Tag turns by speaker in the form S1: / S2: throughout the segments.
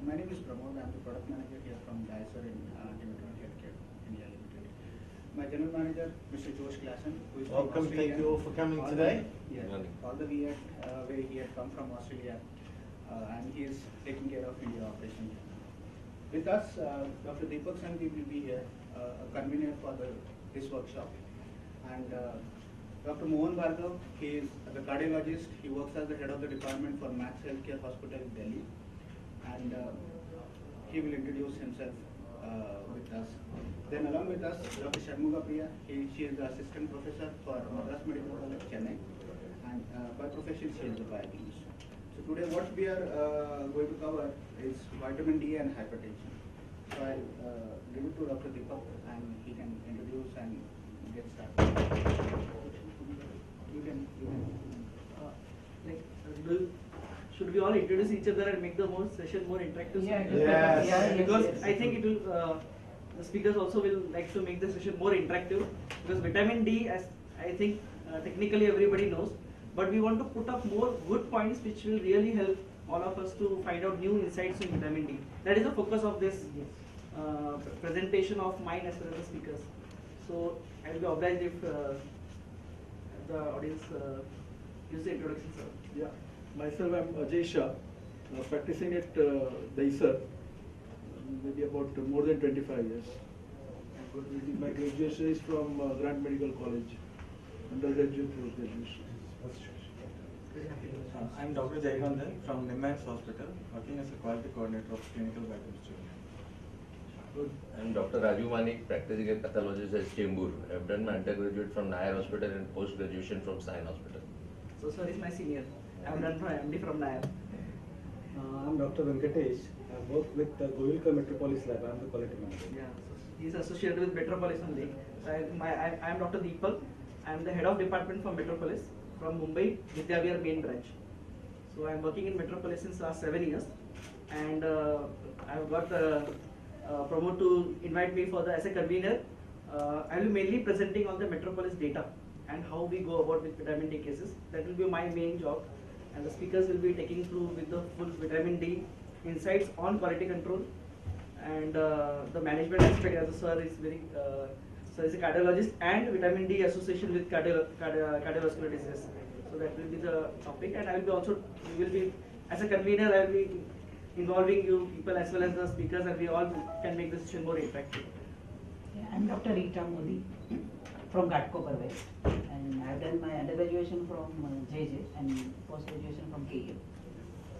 S1: My name is Pramod. I'm the product manager here from Dicer in Chemiluminescence Healthcare India Limited. My general manager, Mr. Josh Klassen, who is
S2: Welcome.
S1: from Australia.
S2: Thank you all for coming today.
S1: All the way he had come from Australia, and he is taking care of India operation. With us, Dr. Deepak Sanghi will be here, a convener for this workshop, and Dr. Mohan Bhargav, he is the cardiologist. He works as the head of the department for Max Healthcare Hospital in Delhi, and he will introduce himself with us. Then along with us, Dr. Sharmuga Priya, she is the assistant professor for Madras Medical College, Chennai, and by profession she is a biochemist. So today what we are going to cover is vitamin D and hypertension. So I'll give it to Dr. Deepak and he can introduce and get started. You can.
S3: Should we all introduce each other and make the session more interactive?
S2: Yes.
S3: Because I think it will. The speakers also will like to make the session more interactive, because vitamin D, as I think technically everybody knows, but we want to put up more good points which will really help all of us to find out new insights in vitamin D. That is the focus of this presentation of mine as well as the speakers. So I will be obliged if the audience gives the introduction, sir.
S4: Yeah, myself I'm Ajay Shah, practicing at Dicer, maybe about more than 25 years. My graduation is from Grant Medical College, undergraduate, post-graduation.
S5: I'm Dr. Jaykandan from Nimans Hospital, working as a quality coordinator of clinical biochemistry.
S6: I'm Dr. Raju Manik, practicing as pathologist at Chembur. I've done my undergraduate from Nair Hospital and post-graduation from Sain Hospital.
S3: So sir is my senior. I've done my MD from Nair.
S7: I'm Dr. Venkatesh. I work with the Govilka Metropolis Lab. I'm the quality manager.
S3: Yeah, so he's associated with Metropolis only. So I am Dr. Deepak. I'm the head of department for Metropolis from Mumbai, Vidyavihar main branch. So I'm working in Metropolis since last 7 years, and I've got promoted to invite me for as a convener. I will be mainly presenting on the Metropolis data and how we go about with vitamin D cases. That will be my main job, and the speakers will be taking through with the full vitamin D insights on quality control and the management aspect, as the sir is very sir is a cardiologist and vitamin D association with cardiovascular disease. So that will be the topic, and I will be also as a convener I will be involving you people as well as the speakers, and we all can make the session more interactive.
S8: Yeah, I'm Dr. Rita Modi from Ghatkoper West, and I've done my undergraduation from JJ and post-graduation from KM.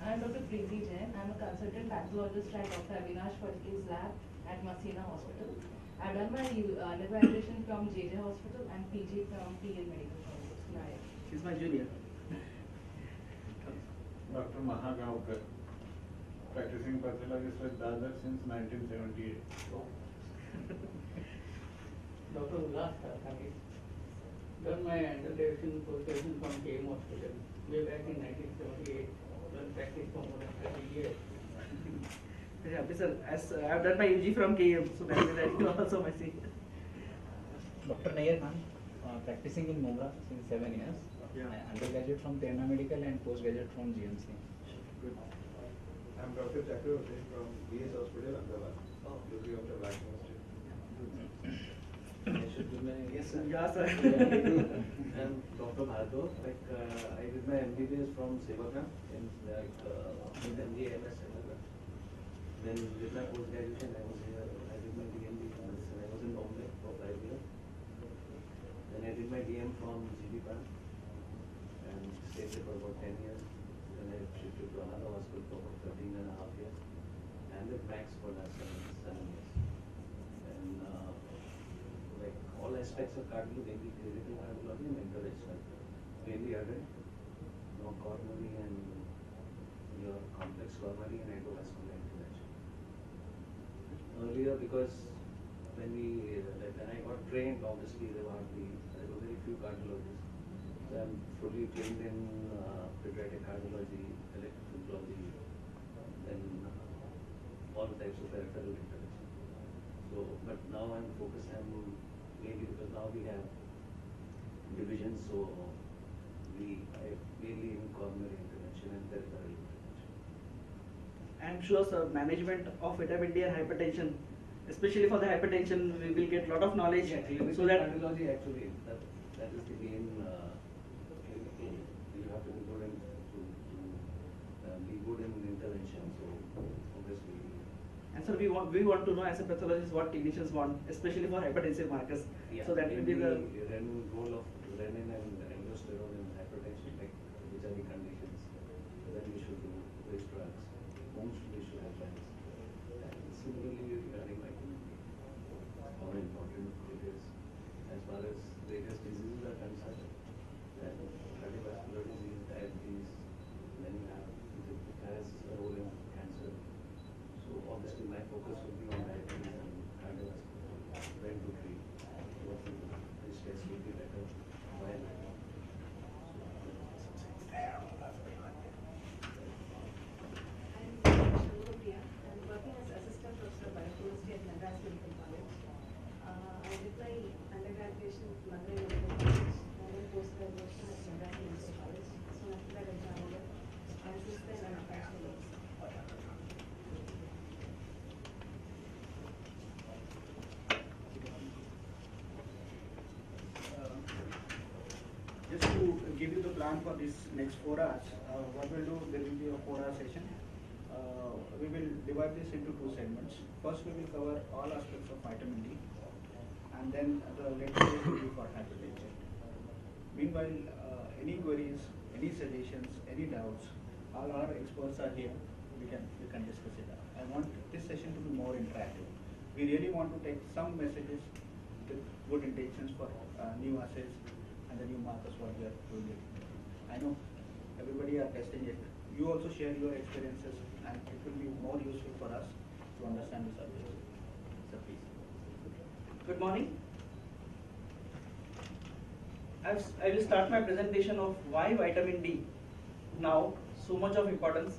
S9: I'm Dr. Preeti Jain. I'm a consultant pathologist at Dr. Avinash Phadke's lab at Masina Hospital. I've done my undergraduation from JJ Hospital and PG from PL Medical College.
S3: She's my junior.
S5: Dr. Mahagaonkar, practicing pathologist with Dadar since 1978.
S10: Dr. Ullas Karkari, done my undergraduation post-graduation from KM Hospital way back in 1978. Done practice for more than 30 years.
S3: Yeah, sir, as I have done my UG from KM, so that is also my senior.
S11: Dr. Nair Khan, practicing in Mumra since 7 years.
S3: Yeah.
S11: Undergraduate from Terna Medical and postgraduate from GMC.
S12: Good. I'm Dr. Chakravarti from BS Hospital, Ahmedabad. Duty of the Black Ministry.
S3: Yes, sir. Yeah, sir.
S13: I'm Dr. Bhargav. I did my MBBS from Sevaka in with MGMS. Then with my post graduation, I was here. I did my DMD from medicine. I was in Bombay for 5 years. Then I did my DM from GB Pan and stayed there for about 10 years. Then I shifted to another hospital for about 13.5 years, and with Max for last 7 years. And like all aspects of cardiology, mainly theoretical cardiology and interventional, mainly urgent, no coronary and your complex coronary and endovascular intervention. Earlier, because when I got trained, obviously there were very few cardiologists. So I'm fully trained in pediatric cardiology, electrophysiology, then all types of peripheral intervention. So, but now I'm focusing mainly because now we have divisions, so I mainly in coronary intervention and peripheral intervention.
S3: I'm sure, sir, management of vitamin D and hypertension, especially for the hypertension, we will get a lot of knowledge.
S13: Yeah, clinical
S3: so that
S13: cardiology actually, that is the main clinical. You have to be good in be good in intervention. So obviously.
S3: And sir, we want to know as a pathologist what clinicians want, especially for hypertensive markers.
S13: Yeah,
S3: So that will be the
S13: role of renin and aldosterone in hypertension, like which are the conditions that we should do which drugs, whom we should advance. And similarly regarding like how important it is as far as various diseases are concerned. And cardiovascular disease, diabetes, many have it has a role in cancer. So obviously my focus will be on diabetes and cardiovascular, when to treat, what to do, which test will be better, when.
S9: I'm working as assistant professor of biology at Madras Medical College. I did my undergraduation at Madurai Medical College and then post-graduation at Madras Medical College. So after that I joined as assistant and attached.
S1: Just to give you the plan for this next 4 hours, what we'll do, there will be a 4-hour session. We will divide this into 2 segments. First, we will cover all aspects of vitamin D, and then the later will be for hypertension. Meanwhile, any queries, any suggestions, any doubts, all our experts are here. We can discuss it. I want this session to be more interactive. We really want to take some messages with good intentions for new assays and the new markers what we are doing it. I know everybody are testing it. You also share your experiences, and it will be more useful for us to understand the subject. So please.
S3: Good morning. I will start my presentation of why vitamin D now so much of importance.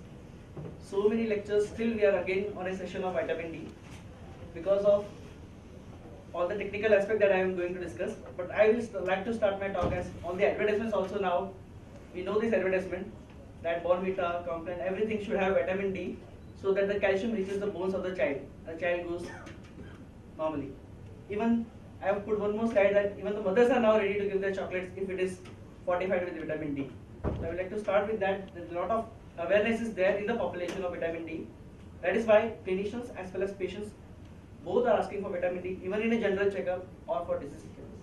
S3: So many lectures, still we are again on a session of vitamin D because of all the technical aspect that I am going to discuss. But I will like to start my talk as all the advertisements also now. We know this advertisement that Bonvita, Complan, everything should have vitamin D so that the calcium reaches the bones of the child. The child goes normally. Even I have put one more slide that even the mothers are now ready to give their chocolates if it is fortified with vitamin D. So I would like to start with that. There's a lot of awareness is there in the population of vitamin D. That is why clinicians as well as patients both are asking for vitamin D, even in a general checkup or for disease checkups.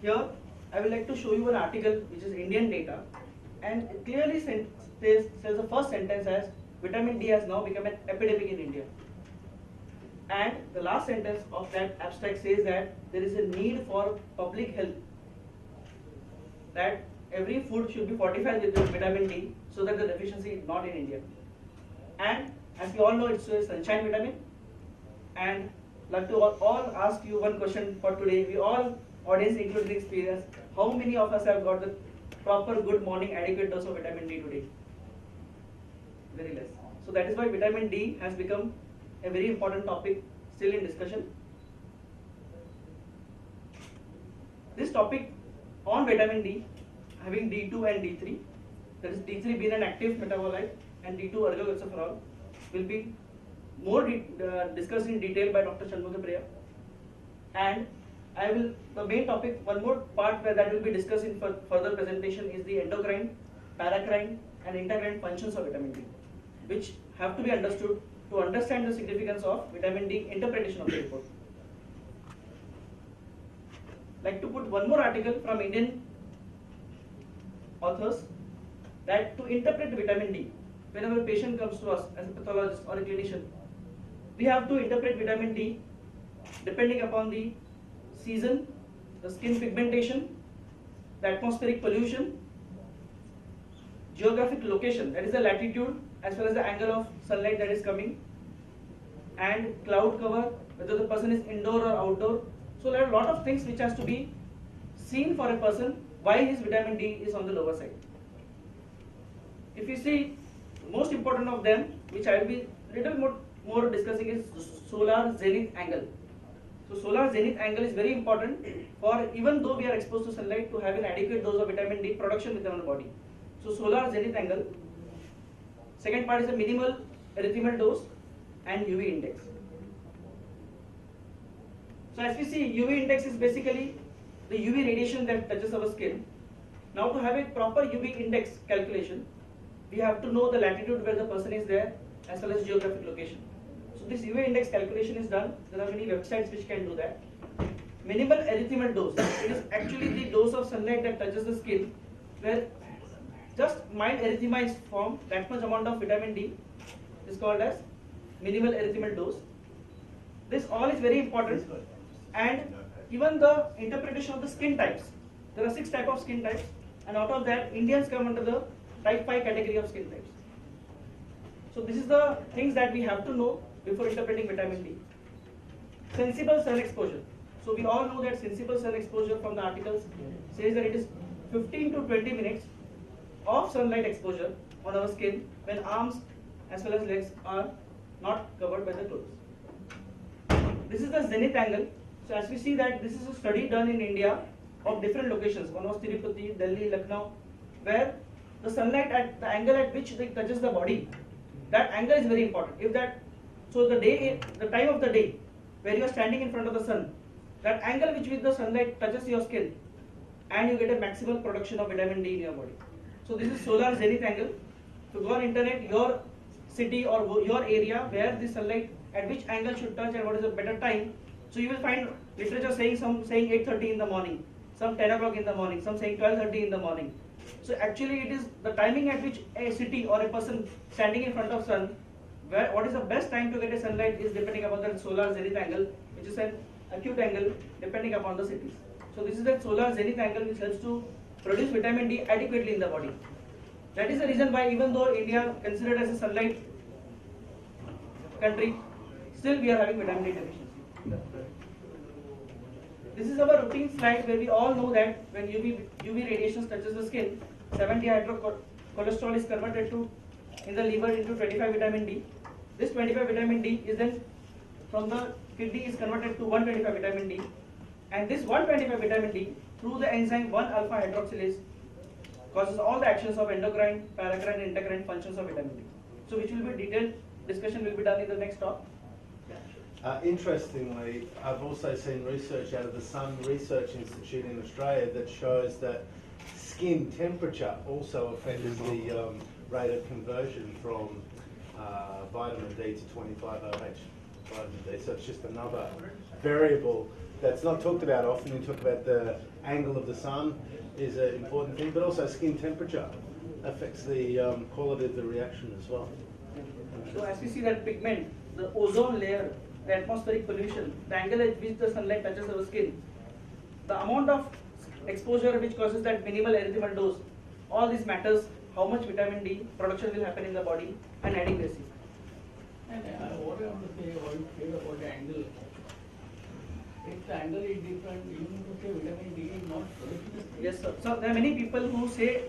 S3: Here, I would like to show you an article which is Indian data, and it clearly says the first sentence as vitamin D has now become an epidemic in India. And the last sentence of that abstract says that there is a need for public health, that every food should be fortified with vitamin D so that the deficiency is not in India. And as we all know, it's a sunshine vitamin. And I'd like to all ask you one question for today. We all, audience including experience, how many of us have got the proper good morning adequate dose of vitamin D today? Very less. So that is why vitamin D has become a very important topic still in discussion. This topic on vitamin D having D2 and D3, that is D3 being an active metabolite and D2 ergometsoferol, will be more discussed in detail by Dr. Chanmugapriya. And I will, the main topic, one more part where that will be discussed in further presentation is the endocrine, paracrine and intercrine functions of vitamin D, which have to be understood to understand the significance of vitamin D interpretation of the report. Like to put one more article from Indian authors that to interpret vitamin D, whenever a patient comes to us as a pathologist or a clinician, we have to interpret vitamin D depending upon the season, the skin pigmentation, the atmospheric pollution, geographic location, that is the latitude as well as the angle of sunlight that is coming, and cloud cover, whether the person is indoor or outdoor. So there are a lot of things which has to be seen for a person why his vitamin D is on the lower side. If you see, most important of them, which I will be little more discussing, is solar zenith angle. So solar zenith angle is very important for, even though we are exposed to sunlight, to have an adequate dose of vitamin D production within our body. So solar zenith angle. Second part is the minimal erythemal dose and UV index. So as we see, UV index is basically the UV radiation that touches our skin. Now to have a proper UV index calculation, we have to know the latitude where the person is there as well as geographic location. So this UV index calculation is done. There are many websites which can do that. Minimal erythemal dose, it is actually the dose of sunlight that touches the skin where just mild erythema is formed. That much amount of vitamin D is called as minimal erythemal dose. This all is very important, and even the interpretation of the skin types. There are 6 types of skin types, and out of that Indians come under the type 5 category of skin types. So this is the things that we have to know before interpreting vitamin D. Sensible sun exposure. So we all know that sensible sun exposure from the articles says that it is 15 to 20 minutes of sunlight exposure on our skin when arms as well as legs are not covered by the clothes. This is the zenith angle. So as we see that this is a study done in India of different locations. One was Tirupati, Delhi, Lucknow, where the sunlight at the angle at which it touches the body, that angle is very important. If that, so the time of the day where you are standing in front of the sun, that angle which with the sunlight touches your skin, and you get a maximal production of vitamin D in your body. So this is solar zenith angle. So go on internet, your city or your area where the sunlight at which angle should touch and what is a better time. So you will find literature saying some saying 8:30 in the morning, some 10 o'clock in the morning, some saying 12:30 in the morning. So actually it is the timing at which a city or a person standing in front of sun, where what is the best time to get a sunlight is depending upon the solar zenith angle, which is an acute angle depending upon the cities. So this is the solar zenith angle which helps to produce vitamin D adequately in the body. That is the reason why even though India considered as a sunlight country, still we are having vitamin D deficiency. This is our routine slide where we all know that when UV radiation touches the skin, 70-hydrocholesterol is converted to in the liver into 25 vitamin D. This 25 vitamin D is then from the kidney is converted to 125 vitamin D, and this 125 vitamin D through the enzyme 1-alpha hydroxylase causes all the actions of endocrine, paracrine, and endocrine functions of vitamin D. So which will be detailed discussion will be done in the next talk.
S2: Interestingly, I've also seen research out of the Sun Research Institute in Australia that shows that skin temperature also affects the rate of conversion from vitamin D to 25-OH vitamin D. So it's just another variable that's not talked about often. We talk about the angle of the sun is an important thing, but also skin temperature affects the quality of the reaction as well.
S3: So as we see that pigment, the ozone layer, the atmospheric pollution, the angle at which the sunlight touches our skin, the amount of exposure which causes that minimal erythemal dose, all this matters how much vitamin D production will happen in the body and adequacy.
S10: And what I want to say about the angle. If the angle is different, you need to say vitamin D is not producing.
S3: Yes, sir. So there are many people who say,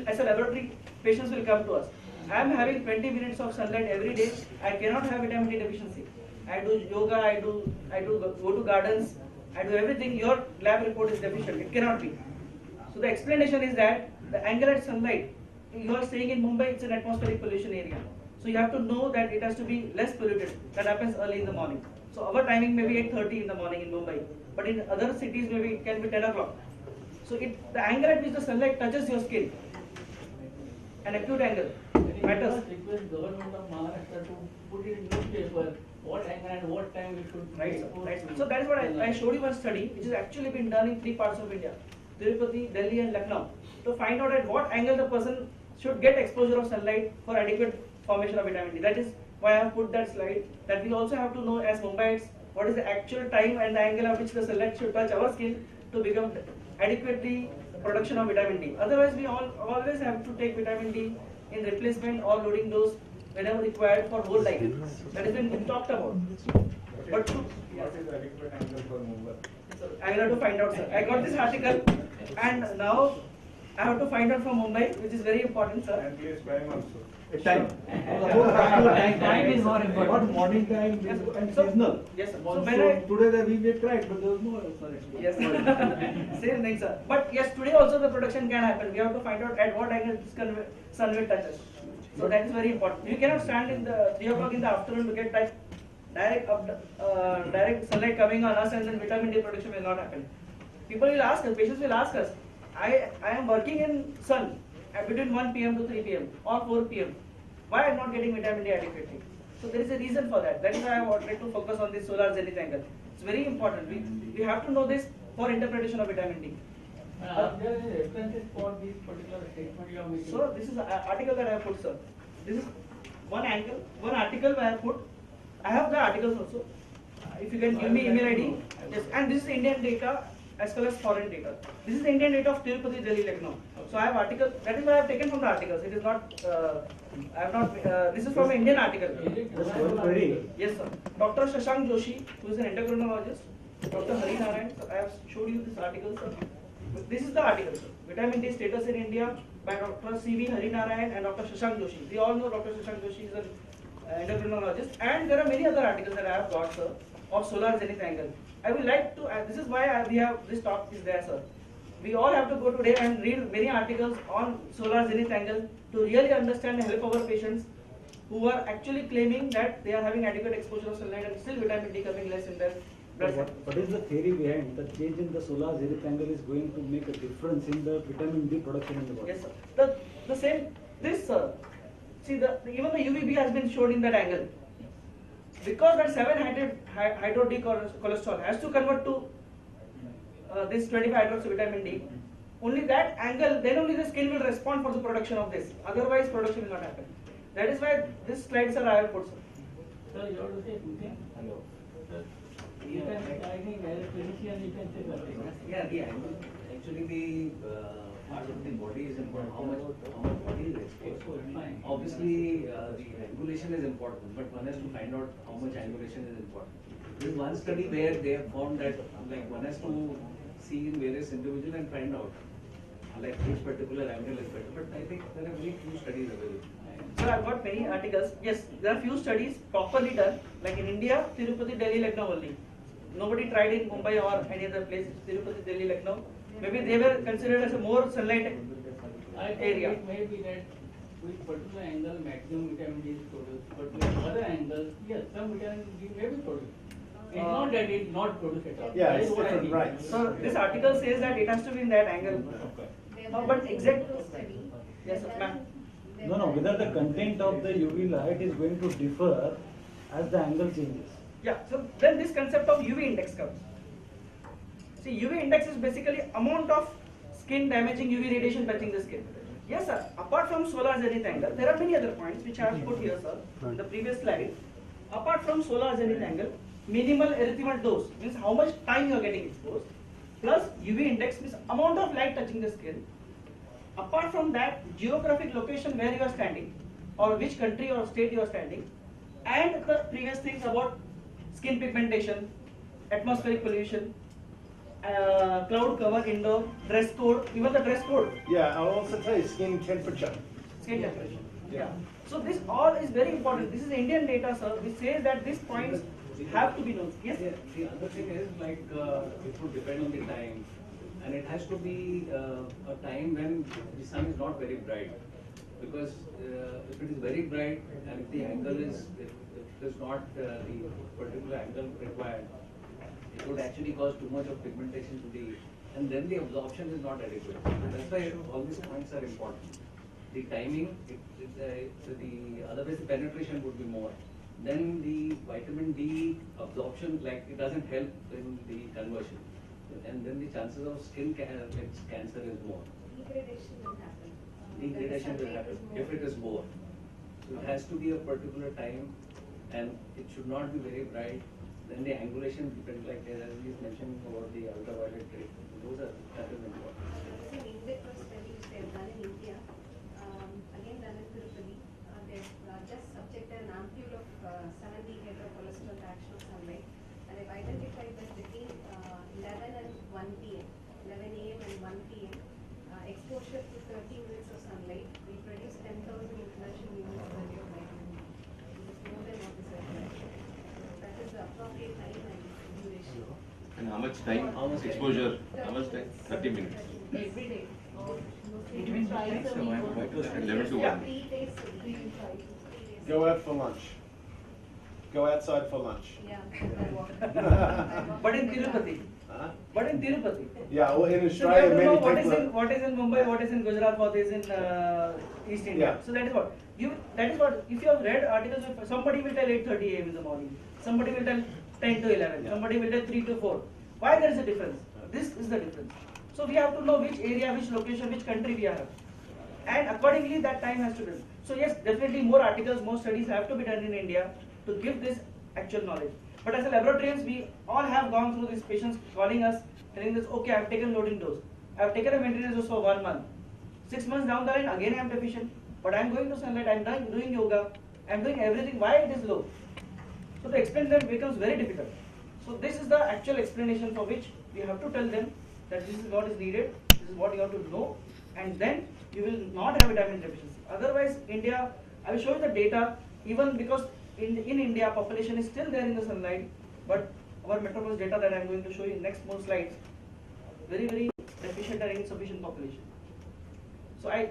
S3: as a laboratory, patients will come to us. I am having 20 minutes of sunlight every day. I cannot have vitamin D deficiency. I do yoga, I do go to gardens, I do everything. Your lab report is deficient. It cannot be. So the explanation is that the angle at sunlight, you are staying in Mumbai, it's an atmospheric pollution area. So you have to know that it has to be less polluted. That happens early in the morning. So our timing may be 8:30 in the morning in Mumbai, but in other cities maybe it can be 10 o'clock. So the angle at which the sunlight touches your skin, an acute angle, matters.
S10: Request government of Maharashtra to put it in newspaper what angle and what time we should.
S3: Right, right. So that is what I showed you one study which has actually been done in 3 parts of India, Tirupati, Delhi, and Lucknow, to find out at what angle the person should get exposure of sunlight for adequate formation of vitamin D. That is why I have put that slide, that we also have to know as Mumbaites what is the actual time and the angle at which the sunlight should touch our skin to become adequately production of vitamin D. Otherwise, we always have to take vitamin D in replacement or loading dose whenever required for whole life. That has been talked about. But to,
S12: what is the adequate angle for Mumbai?
S3: I will have to find out, sir. I got this article, and now I have to find out from Mumbai, which is very important, sir.
S12: And please time also.
S4: Time.
S8: Time is more important.
S4: What morning time and seasonal.
S3: Yes, sir. So
S4: Also,
S3: when
S4: today we tried, but there was no sun.
S3: Yes, same thing, sir. But yes, today also the production can happen. We have to find out at what angle this sun will touch us. So that is very important. You cannot stand in the 3 o'clock in the afternoon to get that direct sunlight coming on us, and then vitamin D production will not happen. People will ask us, patients will ask us, I am working in sun between 1 p.m. to 3 p.m. or 4 p.m. Why I am not getting vitamin D adequately? So there is a reason for that. That is why I wanted to focus on this solar zenith angle. It's very important. We have to know this for interpretation of vitamin D.
S10: There is references for this particular statement you are making.
S3: So this is an article that I have put, sir. This is one article where I have put. I have the articles also. If you can give me email ID. Yes, and this is Indian data as well as foreign data. This is the Indian data of Tirupati, Delhi, Lucknow. So I have article. That is why I have taken from the articles. It is not. I have not. This is from an Indian article. Yes, sir. Dr. Shashank Joshi, who is an endocrinologist. Dr. Hari Narayan. So I have showed you this article, sir. This is the article, sir. Vitamin D status in India by Dr. C.V. Hari Narayan and Dr. Shashank Joshi. We all know Dr. Shashank Joshi is an endocrinologist, and there are many other articles that I have got, sir, of solar zenith angle. I would like to. This is why we have this talk is there, sir. We all have to go today and read many articles on solar zenith angle to really understand and help our patients who are actually claiming that they are having adequate exposure of sunlight and still vitamin D coming less in their blood.
S7: What is the theory behind the change in the solar zenith angle is going to make a difference in the vitamin D production in the body?
S3: Yes, sir. The same, this, sir. See, even the UVB has been shown in that angle. Because that 7-hydro D cholesterol has to convert to this 25-hydroxy vitamin D, only that angle, then only the skin will respond for the production of this. Otherwise, production will not happen. That is why this slide, sir, I have put, sir.
S10: Sir, you want to say something?
S13: Hello.
S10: Sir, you can, I think as a clinician you can say something.
S13: Yeah. Actually, the part of the body is important. How much body is exposed. Obviously, the angulation is important, but one has to find out how much angulation is important. There is one study where they have found that one has to see in various individuals and find out which particular angle is better. But I think there are very few studies available.
S3: So I've got many articles. Yes, there are few studies properly done. Like in India, Tirupati, Delhi, Lucknow only. Nobody tried in Mumbai or any other place. Tirupati, Delhi, Lucknow. Maybe they were considered as a more sunlight area.
S10: It may be that with particular angle maximum vitamin D is produced, but with other angles, yes, some vitamin D may be produced. It's not that it's not produced at all.
S2: Yeah, it's different, right.
S3: So this article says that it has to be in that angle. But exact. Yes, ma'am.
S7: No, whether the content of the UV light is going to differ as the angle changes.
S3: Yeah, so then this concept of UV index comes. See, UV index is basically amount of skin damaging UV radiation touching the skin. Yes, sir. Apart from solar zenith angle, there are many other points which I have put here, sir, in the previous slide. Apart from solar zenith angle, minimal erythemal dose means how much time you are getting exposed, plus UV index means amount of light touching the skin. Apart from that, geographic location where you are standing, or which country or state you are standing, and the previous things about skin pigmentation, atmospheric pollution, cloud cover, indoor, dress code, even the dress code.
S2: Yeah, I'll also tell you skin temperature.
S3: Skin temperature. Yeah. So this all is very important. This is Indian data, sir, which says that these points have to be known. Yes.
S13: Yeah, the other thing is it would depend on the time, and it has to be a time when the sun is not very bright, because if it is very bright and if the angle is not the particular angle required, it would actually cause too much of pigmentation to the, and then the absorption is not adequate. And that's why all these points are important. The timing, otherwise the penetration would be more. Then the vitamin D absorption, it doesn't help in the conversion. And then the chances of skin cancer is more.
S9: Degradation will happen.
S13: Degradation will happen if it is more. So it has to be a particular time, and it should not be very bright. Then the angulation depends, as we mentioned about the ultraviolet ray. That is important.
S9: It's an in vitro study which they have done in India. Again done in Tirupati. They've just subjected an ampule of 7-D-hydrocholesterol to action of sunlight, and they've identified that between 11 and 1 p.m., 11 a.m. and 1 p.m., exposure to 30 minutes of sunlight will produce 10,000 international units per day of vitamin D. This is more than what is required. That is the appropriate time and duration.
S6: And how much time? How much exposure? How much time? 30 minutes.
S9: Every day. Three twice a week.
S6: 11 to 1.
S9: 3 days, 3 twice.
S2: Go out for lunch. Go outside for lunch.
S9: Yeah.
S3: But in Tirupati.
S2: Huh?
S3: But in Tirupati.
S2: Yeah, well, in
S3: So you
S2: Australia,
S3: have to
S2: many
S3: know
S2: people.
S3: what is in Mumbai, what is in Gujarat, what is in East India.
S2: Yeah.
S3: So that is what if you have read articles, somebody will tell 8:30 a.m. in the morning, somebody will tell 10 to 11, somebody will tell 3 to 4. Why there is a difference? This is the difference. So we have to know which area, which location, which country we are, and accordingly that time has to be. So yes, definitely more articles, more studies have to be done in India to give this actual knowledge. But as a laboratorians, we all have gone through these patients calling us, telling us, okay, I have taken loading dose, I have taken a maintenance dose for 1 month. 6 months down the line, again I am deficient, but I am going to sunlight, I am doing yoga, I am doing everything. Why it is low? So to explain them becomes very difficult. So this is the actual explanation for which we have to tell them that this is what is needed, this is what you have to know, and then you will not have vitamin deficiency. Otherwise, India, I will show you the data, even because in India, population is still there in the sunlight, but our metropolis data that I am going to show you in next more slides, very, very deficient and insufficient population. So I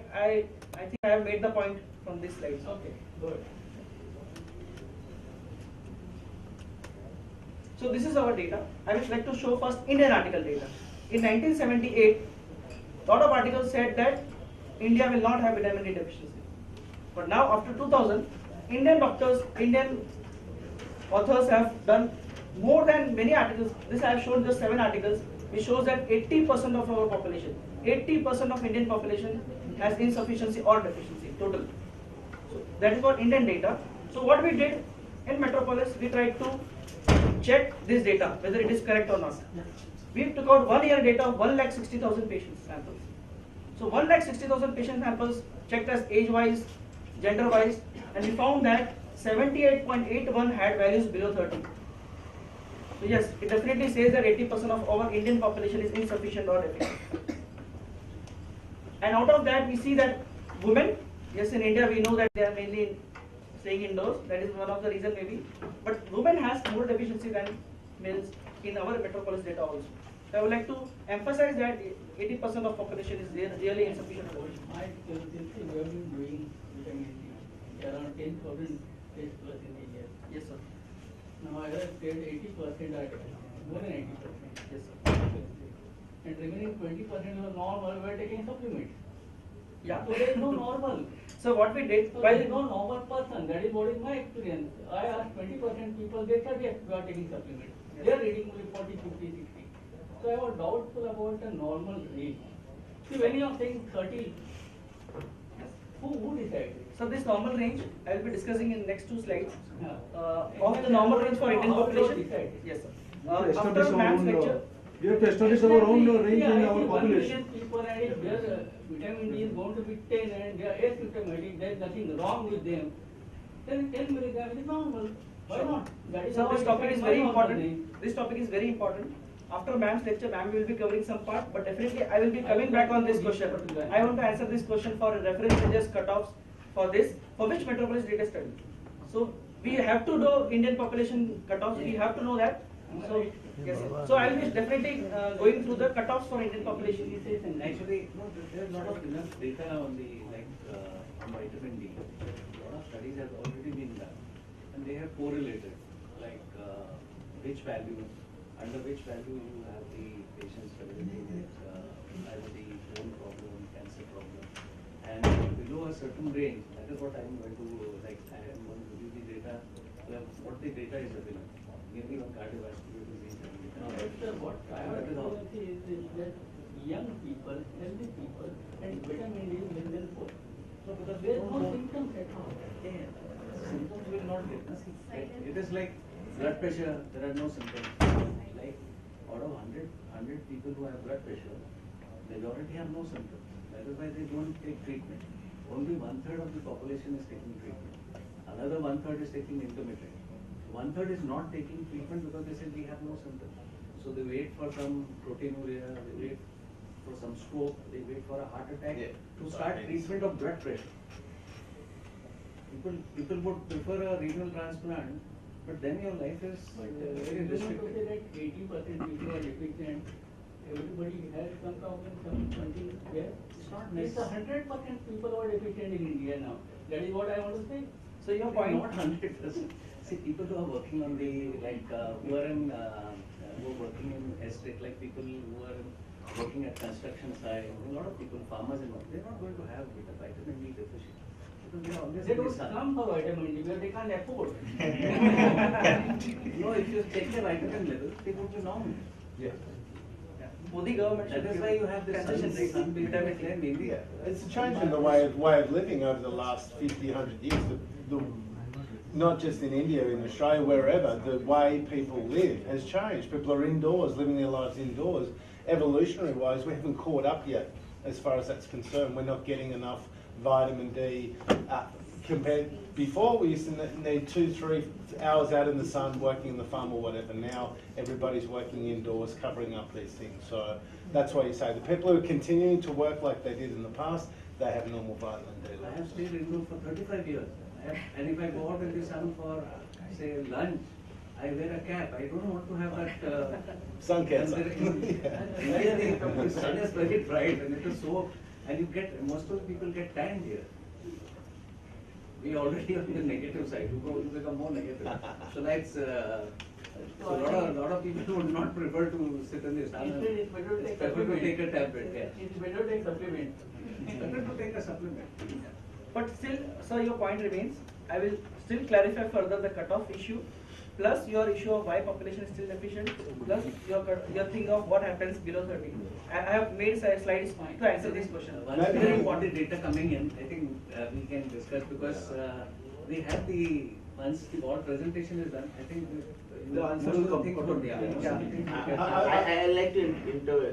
S3: think I have made the point from this slide.
S10: Okay, good.
S3: So this is our data. I would like to show first Indian article data. In 1978, lot of articles said that India will not have vitamin D deficiency. But now after 2000, Indian doctors, Indian authors have done more than many articles. This I have shown just 7 articles, which shows that 80% of our population, 80% of Indian population has insufficiency or deficiency total. So that is what Indian data. So what we did in Metropolis, we tried to check this data, whether it is correct or not. We took out 1 year data of 1,60,000 patients samples. So 1,60,000 patient samples checked as age-wise, gender-wise, and we found that 78.81 had values below 30. So yes, it definitely says that 80% of our Indian population is insufficient or deficient. And out of that, we see that women, yes, in India we know that they are mainly staying indoors. That is one of the reason maybe. But women has more deficiency than males in our metropolis data also. So I would like to emphasize that 80% of population is really insufficient.
S10: My consistency we have been doing vitamin D around 10,000 tests plus in a year.
S3: Yes, sir.
S10: Now I have said 80% are more than 80%.
S3: Yes, sir.
S10: And remaining 20% are normal, we are taking supplements.
S3: Yeah.
S10: So there is no normal.
S3: So what we did,
S10: So there is no normal person. That is what is my experience. I asked 20% people, they said yes, we are taking supplements.
S3: Yes.
S10: They are reading only 40, 50, 60. So I was doubtful about the normal range. See, when you are saying 30, who decides?
S3: so this normal range, I will be discussing in next 2 slides.
S10: Yeah.
S3: Of the normal range for Indian
S10: How do you
S3: population.
S10: decide?
S3: Yes, sir.
S4: Establish
S3: After
S4: our
S3: ma'am's
S4: own,
S3: lecture.
S4: we have to establish our own range in our
S10: 1
S4: population.
S10: million people and if their vitamin D is going to be 10 and they are asymptomatic, there is nothing wrong with them, then 10 milligram is normal. Why not? That is
S3: So
S10: what
S3: this topic is
S10: why
S3: very
S10: not
S3: important.
S10: doing?
S3: This topic is very important. After ma'am's lecture, ma'am will be covering some part, but definitely I will be coming back on this question. I want to answer this question for reference ranges cutoffs for this, for which metropolis data study. So we have to do Indian population cutoffs. We have to know that. So yes, sir. So I will be definitely going through the cutoffs for Indian population.
S13: Actually, no, there is a lot of enough data on the on vitamin D. A lot of studies have already been done, and they have correlated which value, under which value you have the patients developing either the bone problem, cancer problem, and below a certain range. That is what I am going to I am going to give the data. What the data is available. Mainly on cardiovascular disease.
S10: What I have to say is that young people, healthy people, and vitamin D is less than 4. So because there is no symptoms at all.
S13: Symptoms will not get. It is like blood pressure, there are no symptoms. Like out of 100 people who have blood pressure, majority have no symptoms. That is why they don't take treatment. Only 1/3 of the population is taking treatment. Another 1/3 is taking intermittent. 1/3 is not taking treatment because they say we have no symptoms. So they wait for some proteinuria, they wait for some stroke, they wait for a heart attack to start treatment of blood pressure. People would prefer a renal transplant, but then your life is very
S10: You want to say
S13: restricted.
S10: that 80% people are deficient everybody has some thousand, some 20, yes. It's 100% people are deficient in India now. That is what I want to say.
S3: So your point.
S13: Not 100%. See, people who are working on the, like, who are working in estate, like people who are working at construction site, a lot of people, farmers and all, they're not going to have vitamin D deficient. Because
S10: They don't come for vitamin D because they can't afford.
S13: No, if you check the vitamin level, they would be normal.
S2: Yeah.
S3: Modi government.
S13: That is why you have this vitamin D in India.
S2: It's a change in the way of living over the last 50, 100 years. Not just in India, in Australia, wherever, the way people live has changed. People are indoors, living their lives indoors. Evolutionary wise, we haven't caught up yet as far as that's concerned. We're not getting enough vitamin D compared. Before, we used to need 2-3 hours out in the sun working in the farm or whatever. Now everybody's working indoors, covering up these things. So that's why you say the people who are continuing to work like they did in the past, they have normal vitamin D levels.
S13: I have stayed indoors for 35 years. And if I go out in the sun for, say, lunch, I wear a cap. I don't want to have that
S2: sun cancer.
S13: India, the sun is very bright and it is so, and you get, most of the people get tanned here. We already on the negative side, you become more negative. So that's, so a lot of people would not prefer to sit in the sun.
S10: It's better to
S13: Prefer to take a tablet. Yeah.
S10: It's better to take supplement.
S13: Better to take a supplement.
S3: But still, sir, your point remains. I will still clarify further the cutoff issue, plus your issue of why population is still deficient, plus your thing of what happens below 30. I have made slides to answer this question.
S13: Once very important data coming in, I think we can discuss because we have the, once the board presentation is done, I think
S4: the answer will come.
S14: I'd like to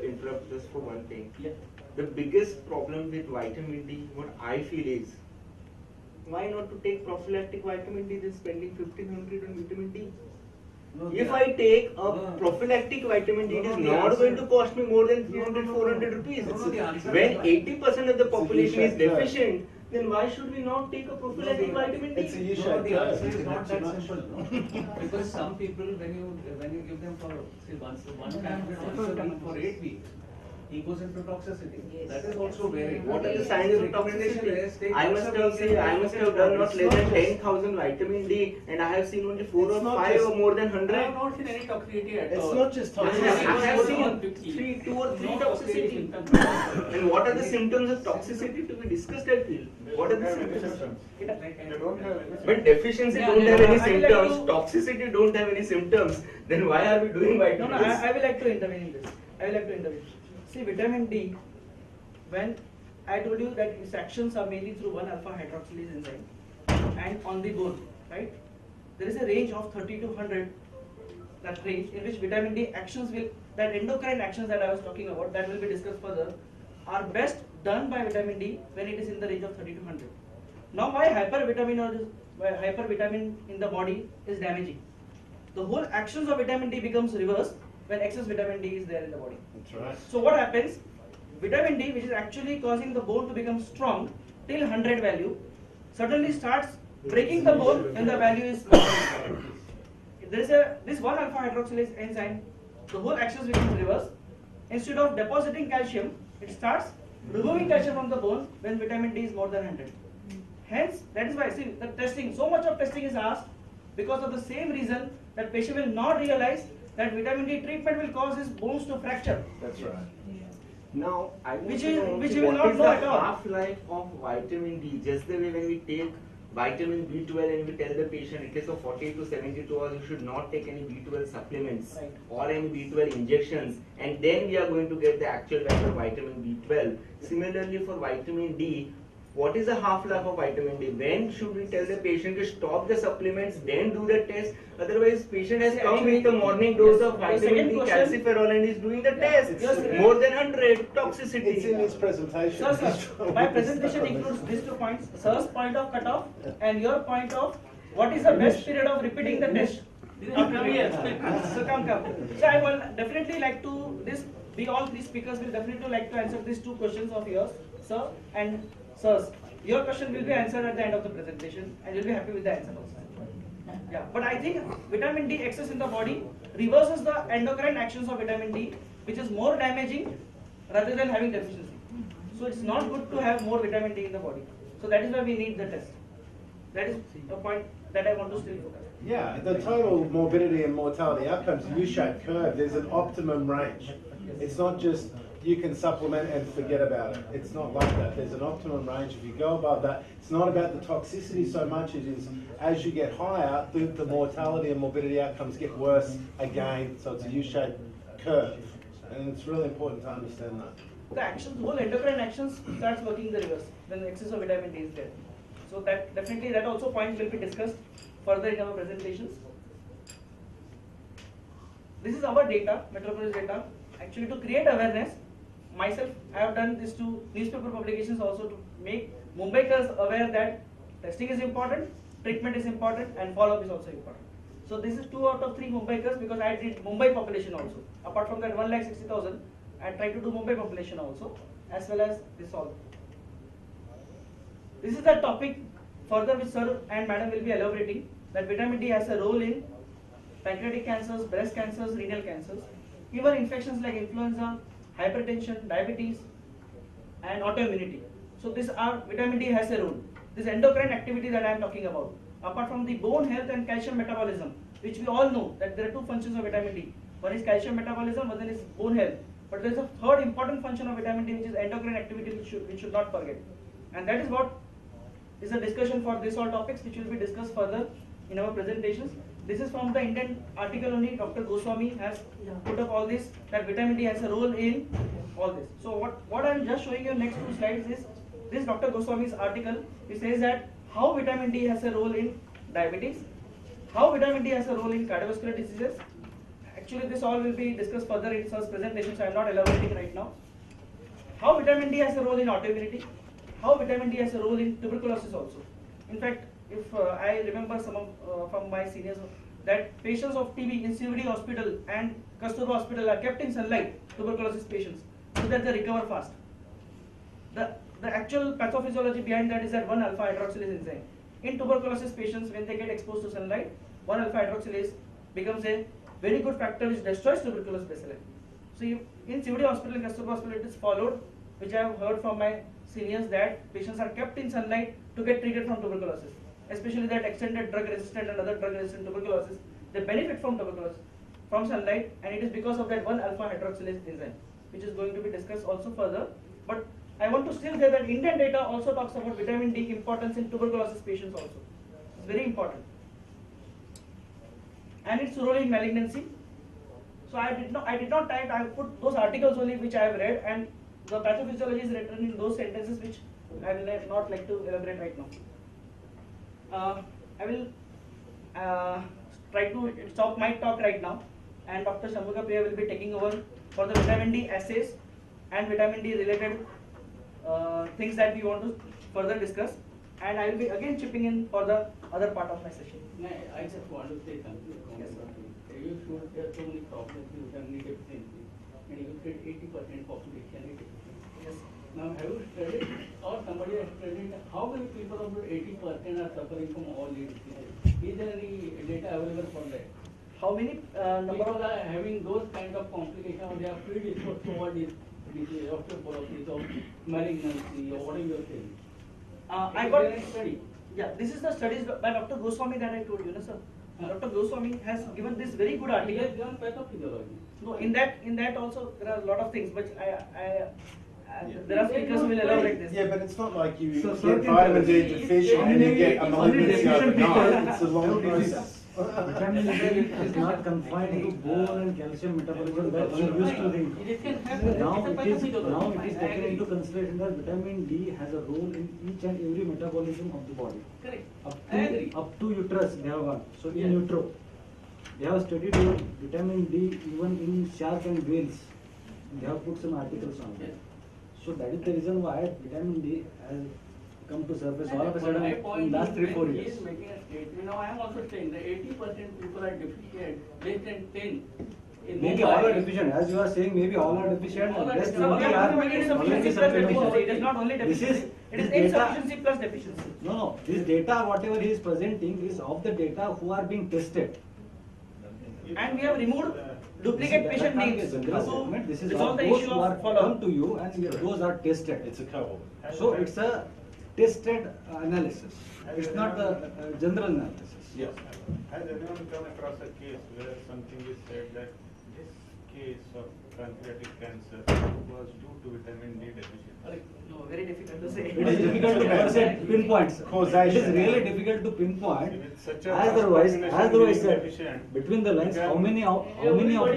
S14: interrupt just for one thing.
S3: Yeah.
S14: The biggest problem with vitamin D, what I feel is, why not to take prophylactic vitamin D than spending 1,500 on vitamin D?
S13: No,
S14: If I take a prophylactic vitamin D, it is not going to cost me more than 300, 400 rupees. When 80% of the population is deficient, then why should we not take a prophylactic vitamin D?
S2: It's a issue.
S13: No, the answer is not that simple. Because some people, when you give them for, say, one tablet once a week for 8 weeks, he goes into toxicity.
S8: Yes.
S13: That is also varying.
S14: What are the signs of toxicity? I must have done not less than 10,000 vitamin D, and I have seen only 4 or 5 or more than 100.
S10: I have not seen any toxicity at all.
S2: It's not just
S14: I
S2: toxicity.
S14: have seen 2 or 3 toxicity. And what are the symptoms of toxicity to be discussed, I feel? What are the symptoms? But deficiency don't have any symptoms, toxicity don't have any symptoms. Then why are we doing vitamin D?
S3: No, I will like to intervene in this. I will like to intervene. See, vitamin D, when I told you that its actions are mainly through 1-alpha hydroxylase enzyme and on the bone, right? There is a range of 30 to 100, that range in which vitamin D actions will, that endocrine actions that I was talking about, that will be discussed further, are best done by vitamin D when it is in the range of 30 to 100. Now, why hypervitamin in the body is damaging? The whole actions of vitamin D becomes reversed when excess vitamin D is there in the body.
S2: That's right.
S3: So what happens? Vitamin D, which is actually causing the bone to become strong till 100 value, suddenly starts breaking the bone when the value is small. There is this 1-alpha hydroxylase enzyme, the whole actions becomes reversed. Instead of depositing calcium, it starts removing calcium from the bone when vitamin D is more than 100. Hence, that is why, see, the testing, so much of testing is asked because of the same reason that patient will not realize that vitamin D treatment will cause his bones to fracture.
S2: That's right.
S14: Now, I want
S3: Which
S14: to
S3: is-
S14: know
S3: which you will
S14: what
S3: not
S14: is
S3: know
S14: the
S3: at all.
S14: half-life of vitamin D. Just the way when we take vitamin B12 and we tell the patient it is of 48 to 72 hours, you should not take any B12 supplements
S3: Right.
S14: or any B12 injections, and then we are going to get the actual value of vitamin B12. Similarly, for vitamin D, what is the half-life of vitamin D? When should we tell the patient to stop the supplements, then do the test? Otherwise, patient has come with a morning dose of vitamin D, calciferol, and is doing the test. More than 100, toxicity.
S2: It's in his presentation.
S3: Sir, my presentation includes these 2 points, sir's point of cutoff and your point of what is the best period of repeating the test. So come. So I will definitely like to, all 3 speakers will definitely like to answer these 2 questions of yours, sir and sirs. Your question will be answered at the end of the presentation and you'll be happy with the answer also. Yeah, but I think vitamin D excess in the body reverses the endocrine actions of vitamin D which is more damaging rather than having deficiency. So it's not good to have more vitamin D in the body. So that is why we need the test. That is the point that I want to still focus.
S2: Yeah, the total morbidity and mortality outcomes, U-shaped curve, there's an optimum range. It's not just you can supplement and forget about it. It's not like that. There's an optimum range. If you go above that, it's not about the toxicity so much as you get higher, the mortality and morbidity outcomes get worse again. So it's a U-shaped curve. And it's really important to understand that.
S3: The actions, whole endocrine actions starts working the reverse when the excess of vitamin D is there. So that definitely that also point will be discussed further in our presentations. This is our data, Metropolis data. Actually, to create awareness, myself, I have done this to newspaper publications also to make Mumbaikars aware that testing is important, treatment is important, and follow-up is also important. So this is 2 out of 3 Mumbaikars because I did Mumbai population also. Apart from that 1,60,000, I tried to do Mumbai population also, as well as this all. This is the topic further which sir and madam will be elaborating, that vitamin D has a role in pancreatic cancers, breast cancers, renal cancers, even infections like influenza, hypertension, diabetes, and autoimmunity. So this vitamin D has a role. This endocrine activity that I am talking about, apart from the bone health and calcium metabolism, which we all know that there are 2 functions of vitamin D. One is calcium metabolism, one is bone health. But there is a third important function of vitamin D, which is endocrine activity, which we should not forget. And that is what is a discussion for these all topics, which will be discussed further in our presentations. This is from the Indian article only. Dr. Goswami has put up all this, that vitamin D has a role in all this. So what I am just showing you next 2 slides is this Dr. Goswami's article. He says that how vitamin D has a role in diabetes, how vitamin D has a role in cardiovascular diseases. Actually, this all will be discussed further in sir's presentation, so I am not elaborating right now. How vitamin D has a role in autoimmunity, how vitamin D has a role in tuberculosis also. In fact, if I remember some of from my seniors that patients of TB in CVD hospital and Kasturba hospital are kept in sunlight, tuberculosis patients, so that they recover fast. The actual pathophysiology behind that is that 1-alpha hydroxylase enzyme. In tuberculosis patients, when they get exposed to sunlight, 1-alpha hydroxylase becomes a very good factor which destroys tuberculosis bacilli. So in CVD hospital and Kasturba hospital it is followed, which I have heard from my seniors, that patients are kept in sunlight to get treated from tuberculosis, especially that extended drug resistant and other drug resistant tuberculosis. They benefit from tuberculosis, from sunlight, and it is because of that 1-alpha hydroxylase enzyme, which is going to be discussed also further. But I want to still say that Indian data also talks about vitamin D importance in tuberculosis patients also. It's very important. And its role in malignancy. So I did not type, I put those articles only which I have read, and the pathophysiology is written in those sentences which I will not like to elaborate right now. I will try to stop my talk right now, and Dr. Shambhuga Priya will be taking over for the vitamin D assays and vitamin D related things that we want to further discuss, and I will be again chipping in for the other part of my session.
S10: I just want to say something.
S3: Yes, sir.
S10: You should, there are so many problems with vitamin D deficiency, and you said 80% population is deficient.
S3: Yes.
S10: Now, have you studied, or somebody has studied, how many people of the 80% are suffering from all these diseases? Is there any data available for that?
S3: How many
S10: people are having those kind of complications, or they are predisposed to all these diseases, osteoporosis, or malignancy, or what is your thing?
S3: I got a study. Yeah, this is the studies by Dr. Goswami that I told you, sir. Dr. Goswami has given this very good article.
S10: He has given pathophysiology.
S3: No, in that also there are a lot of things, but there are speakers who will elaborate this.
S2: Yeah, but it's not like you
S7: So
S2: get vitamin D deficient and you get a malignancy overnight. It's a long process.
S7: Vitamin D is not confined to bone and calcium metabolism that we used to think.
S10: It can happen.
S7: Now it is taken into consideration that vitamin D has a role in each and every metabolism of the body.
S10: Correct.
S7: Up to uterus they have gone. So in utero, they have studied vitamin D even in shark and whales. They have put some articles on it. So that is the reason why vitamin D has come to surface all of a sudden in last 3-4 years.
S10: He is making a statement. Now I am also saying that 80% people are deficient, less than 10.
S7: Maybe all are deficient, as you are saying, maybe all are deficient and less than only are
S3: Insufficiency plus deficiency. It is not only deficiency. It is insufficiency plus deficiency.
S7: No, this data, whatever he is presenting, is of the data who are being tested.
S3: And we have removed duplicate
S7: That
S3: patient
S7: can't be a
S3: names
S7: general
S3: to
S7: statement. This is
S3: resolve the
S7: those
S3: issue
S7: who are
S3: of follow-up.
S7: come to you and those are tested.
S2: It's a cohort.
S7: So it's a tested analysis. It's not a general analysis.
S2: Yeah.
S15: Has anyone come across a case where something is said that this case of pancreatic cancer was due to vitamin D deficiency?
S3: No, very difficult to say.
S7: It is difficult to pinpoint. Sir.
S2: Causation.
S7: It is really difficult to pinpoint.
S15: With such a
S7: Otherwise,
S15: population
S7: said,
S15: deficient,
S7: between the lines,
S15: Yeah.
S7: how many of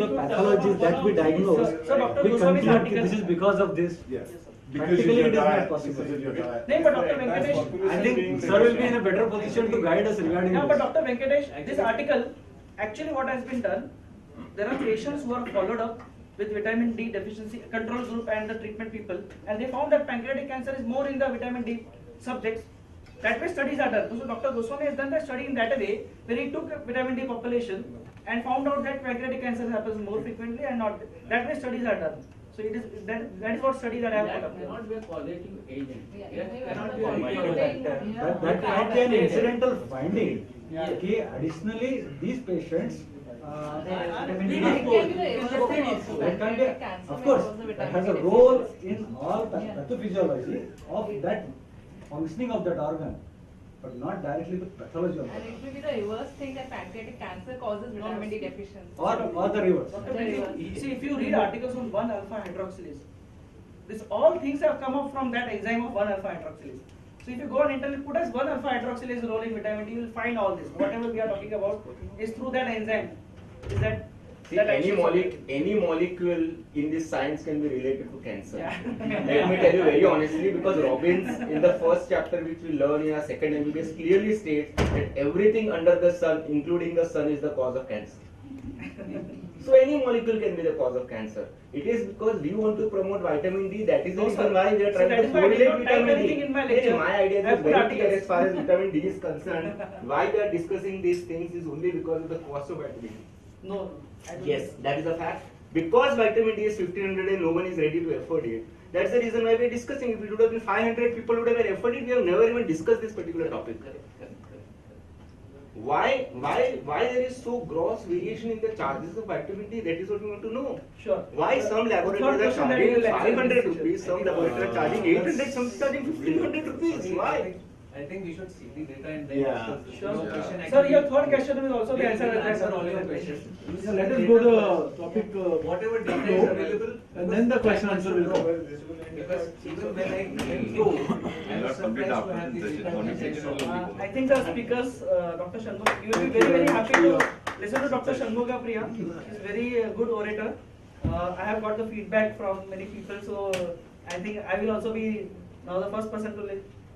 S7: the pathologies that we diagnose,
S3: So, Dr.
S7: we
S3: Goswami's
S7: conclude
S3: article-
S7: this is because of this.
S2: Yes.
S7: Practically, it is not possible.
S2: Because of your diet.
S3: No, but Dr. Venkatesh,
S7: I think sir will be in a better position to guide us regarding
S3: yeah, but
S7: this.
S3: Dr. Venkatesh, this article, actually what has been done, there are patients who are followed up with vitamin D deficiency control group and the treatment people, and they found that pancreatic cancer is more in the vitamin D subjects. That way studies are done. So Dr. Goswami has done the study in that way, where he took a vitamin D population and found out that pancreatic cancer happens more frequently and not. That way studies are done. So it is that is what study that I have put
S10: That
S3: up.
S10: cannot be a causative agent.
S9: Yeah,
S10: That
S9: yeah,
S10: cannot be
S9: yeah.
S10: a causative
S9: Yeah.
S7: That might be an incidental finding.
S10: Yeah.
S7: Okay, additionally, these patients.
S9: It can be the reverse thing also.
S7: That can be,
S9: Pancreatic cancer
S7: of
S9: may
S7: course,
S9: cause the
S7: that
S9: vitamin
S7: has a
S9: D
S7: role
S9: deficiency.
S7: in all pathophysiology of that functioning of that organ, but not directly the pathology of
S9: And
S7: that.
S9: it will be the reverse thing that pancreatic cancer causes vitamin D deficiency.
S7: Or the reverse.
S3: Dr. Venkatesh, see, if you read articles on 1-alpha hydroxylase, this all things have come up from that enzyme of 1-alpha hydroxylase. So if you go on internet, put as 1-alpha hydroxylase role in vitamin D, you will find all this. Whatever we are talking about is through that enzyme. Is that
S14: See,
S3: that
S14: any
S3: action-
S14: molecule in this science can be related to cancer.
S3: Yeah.
S14: Let me tell you very honestly, because Robbins in the first chapter which we learn in our second MBBS clearly states that everything under the sun, including the sun, is the cause of cancer. So any molecule can be the cause of cancer. It is because we want to promote vitamin D. That is the
S3: No,
S14: reason
S3: sir.
S14: why we are
S3: So
S14: trying
S3: that
S14: to
S3: is why I did
S14: correlate
S3: not type
S14: vitamin D.
S3: anything in my
S14: Yeah,
S3: lecture.
S14: my idea
S3: I
S14: is
S3: put
S14: very
S3: articles.
S14: clear as far as vitamin D is concerned. Why we are discussing these things is only because of the cost of vitamin D.
S3: No. I don't
S14: Yes,
S3: know.
S14: that is a fact. Because vitamin D is 1500 and no one is ready to afford it. That's the reason why we are discussing. If it would have been 500, people would have afforded it. We have never even discussed this particular topic. Why there is so gross variation in the charges of vitamin D? That is what we want to know.
S3: Sure.
S14: Why some laboratories are
S3: question that you
S14: charging
S3: will actually
S14: 500
S3: discuss.
S14: rupees, some laboratories are charging 800, some charging 1500 rupees. Why?
S13: I think we should see the data and then
S2: Yeah.
S13: discuss this.
S3: Sure.
S13: Your question
S3: Sir, your
S13: actually-
S3: third question will also be
S13: We
S3: answered
S13: will
S3: at that
S13: answer
S3: time.
S13: all your questions.
S4: So let us go to the topic.
S13: Whatever data
S4: flow,
S13: is available,
S4: and then the question answer will come.
S13: because even when I came through, I was surprised to have the data.
S3: I think the speakers, Dr. Shanmugha, you will be very, very happy to listen to Dr. Shanmugha Priya. He's a very good orator. I have got the feedback from many people, so I think I will also be now the first person to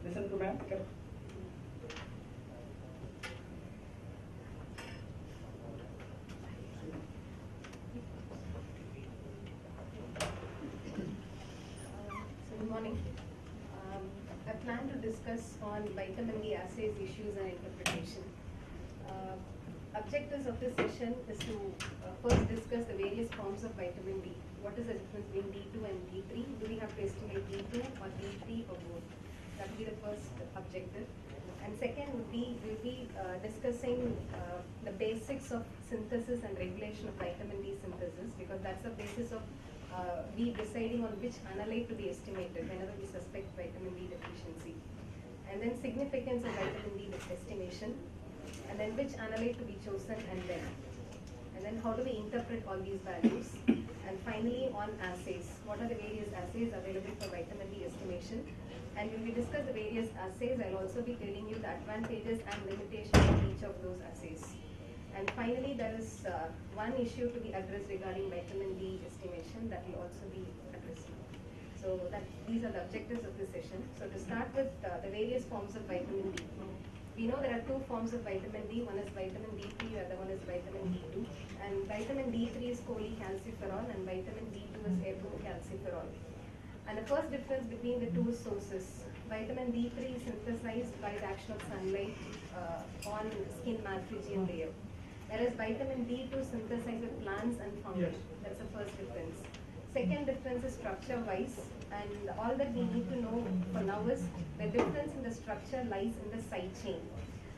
S3: listen to ma'am.
S16: Good morning. I plan to discuss on vitamin D assays, issues and interpretation. Objectives of this session is to first discuss the various forms of vitamin D. What is the difference between D2 and D3? Do we have to estimate D2 or D3 or both? That will be the first objective. And second would be, we'll be discussing the basics of synthesis and regulation of vitamin D synthesis, because that's the basis of we deciding on which analyte to be estimated whenever we suspect vitamin D deficiency. And then significance of vitamin D estimation, and then which analyte to be chosen and when. And then how do we interpret all these values. And finally on assays. What are the various assays available for vitamin D estimation? And when we discuss the various assays, I'll also be telling you the advantages and limitations of each of those assays. And finally, there is one issue to be addressed regarding vitamin D estimation that will also be addressed. So these are the objectives of this session. So to start with the various forms of vitamin D. We know there are two forms of vitamin D. One is vitamin D3, the other one is vitamin D2. And vitamin D3 is cholecalciferol and vitamin D2 is ergocalciferol. And the first difference between the two sources. Vitamin D3 is synthesized by the action of sunlight on skin malphizian layer. Whereas vitamin D2 synthesized with plants and fungi. That's the first difference. Second difference is structure-wise, and all that we need to know for now is the difference in the structure lies in the side chain.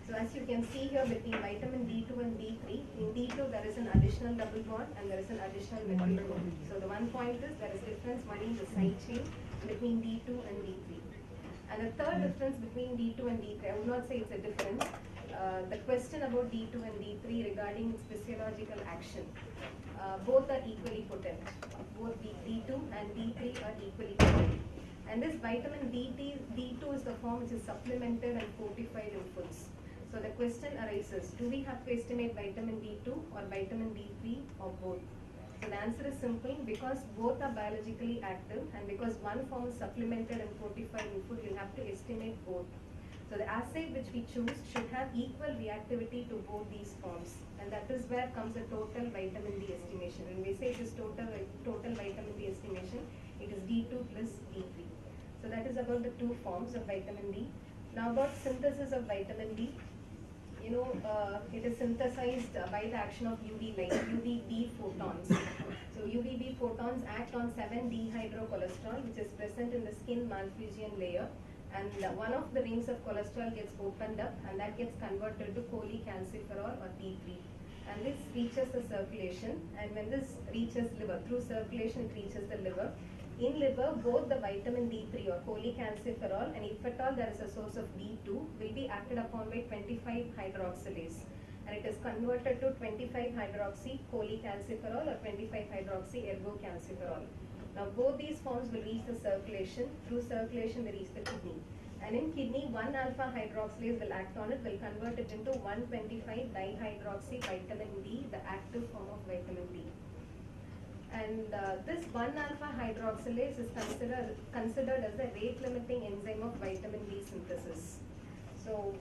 S16: So as you can see here between vitamin D2 and D3, in D2 there is an additional double bond and there is an additional methyl bond. So the one point is there is difference only in the side chain between D2 and D3. And the third difference between D2 and D3, I would not say it's a difference. The question about D2 and D3 regarding its physiological action, both are equally potent. Both D2 and D3 are equally potent. And this vitamin D2 is the form which is supplemented and fortified in foods. So the question arises, do we have to estimate vitamin D2 or vitamin D3 or both? So the answer is simple, because both are biologically active and because one form is supplemented and fortified in food, you'll have to estimate both. So the assay which we choose should have equal reactivity to both these forms, and that is where comes the total vitamin D estimation. When we say it is total vitamin D estimation, it is D2 plus D3. So that is about the two forms of vitamin D. Now about synthesis of vitamin D. It is synthesized by the action of UV light, UVB photons. So UVB photons act on 7-dihydrocholesterol, which is present in the skin malpighian layer. And one of the rings of cholesterol gets opened up and that gets converted to cholecalciferol or T3. And this reaches the circulation, and when this reaches liver, through circulation it reaches the liver. In liver, both the vitamin D3 or cholecalciferol and if at all there is a source of D2 will be acted upon by 25-hydroxylase. And it is converted to 25-hydroxy cholecalciferol or 25-hydroxy ergocalciferol. Now both these forms will reach the circulation. Through circulation they reach the kidney. And in kidney, 1-alpha hydroxylase will act on it, will convert it into 1,25-dihydroxy vitamin D, the active form of vitamin D. And this 1-alpha hydroxylase is considered as the rate-limiting enzyme of vitamin D synthesis. So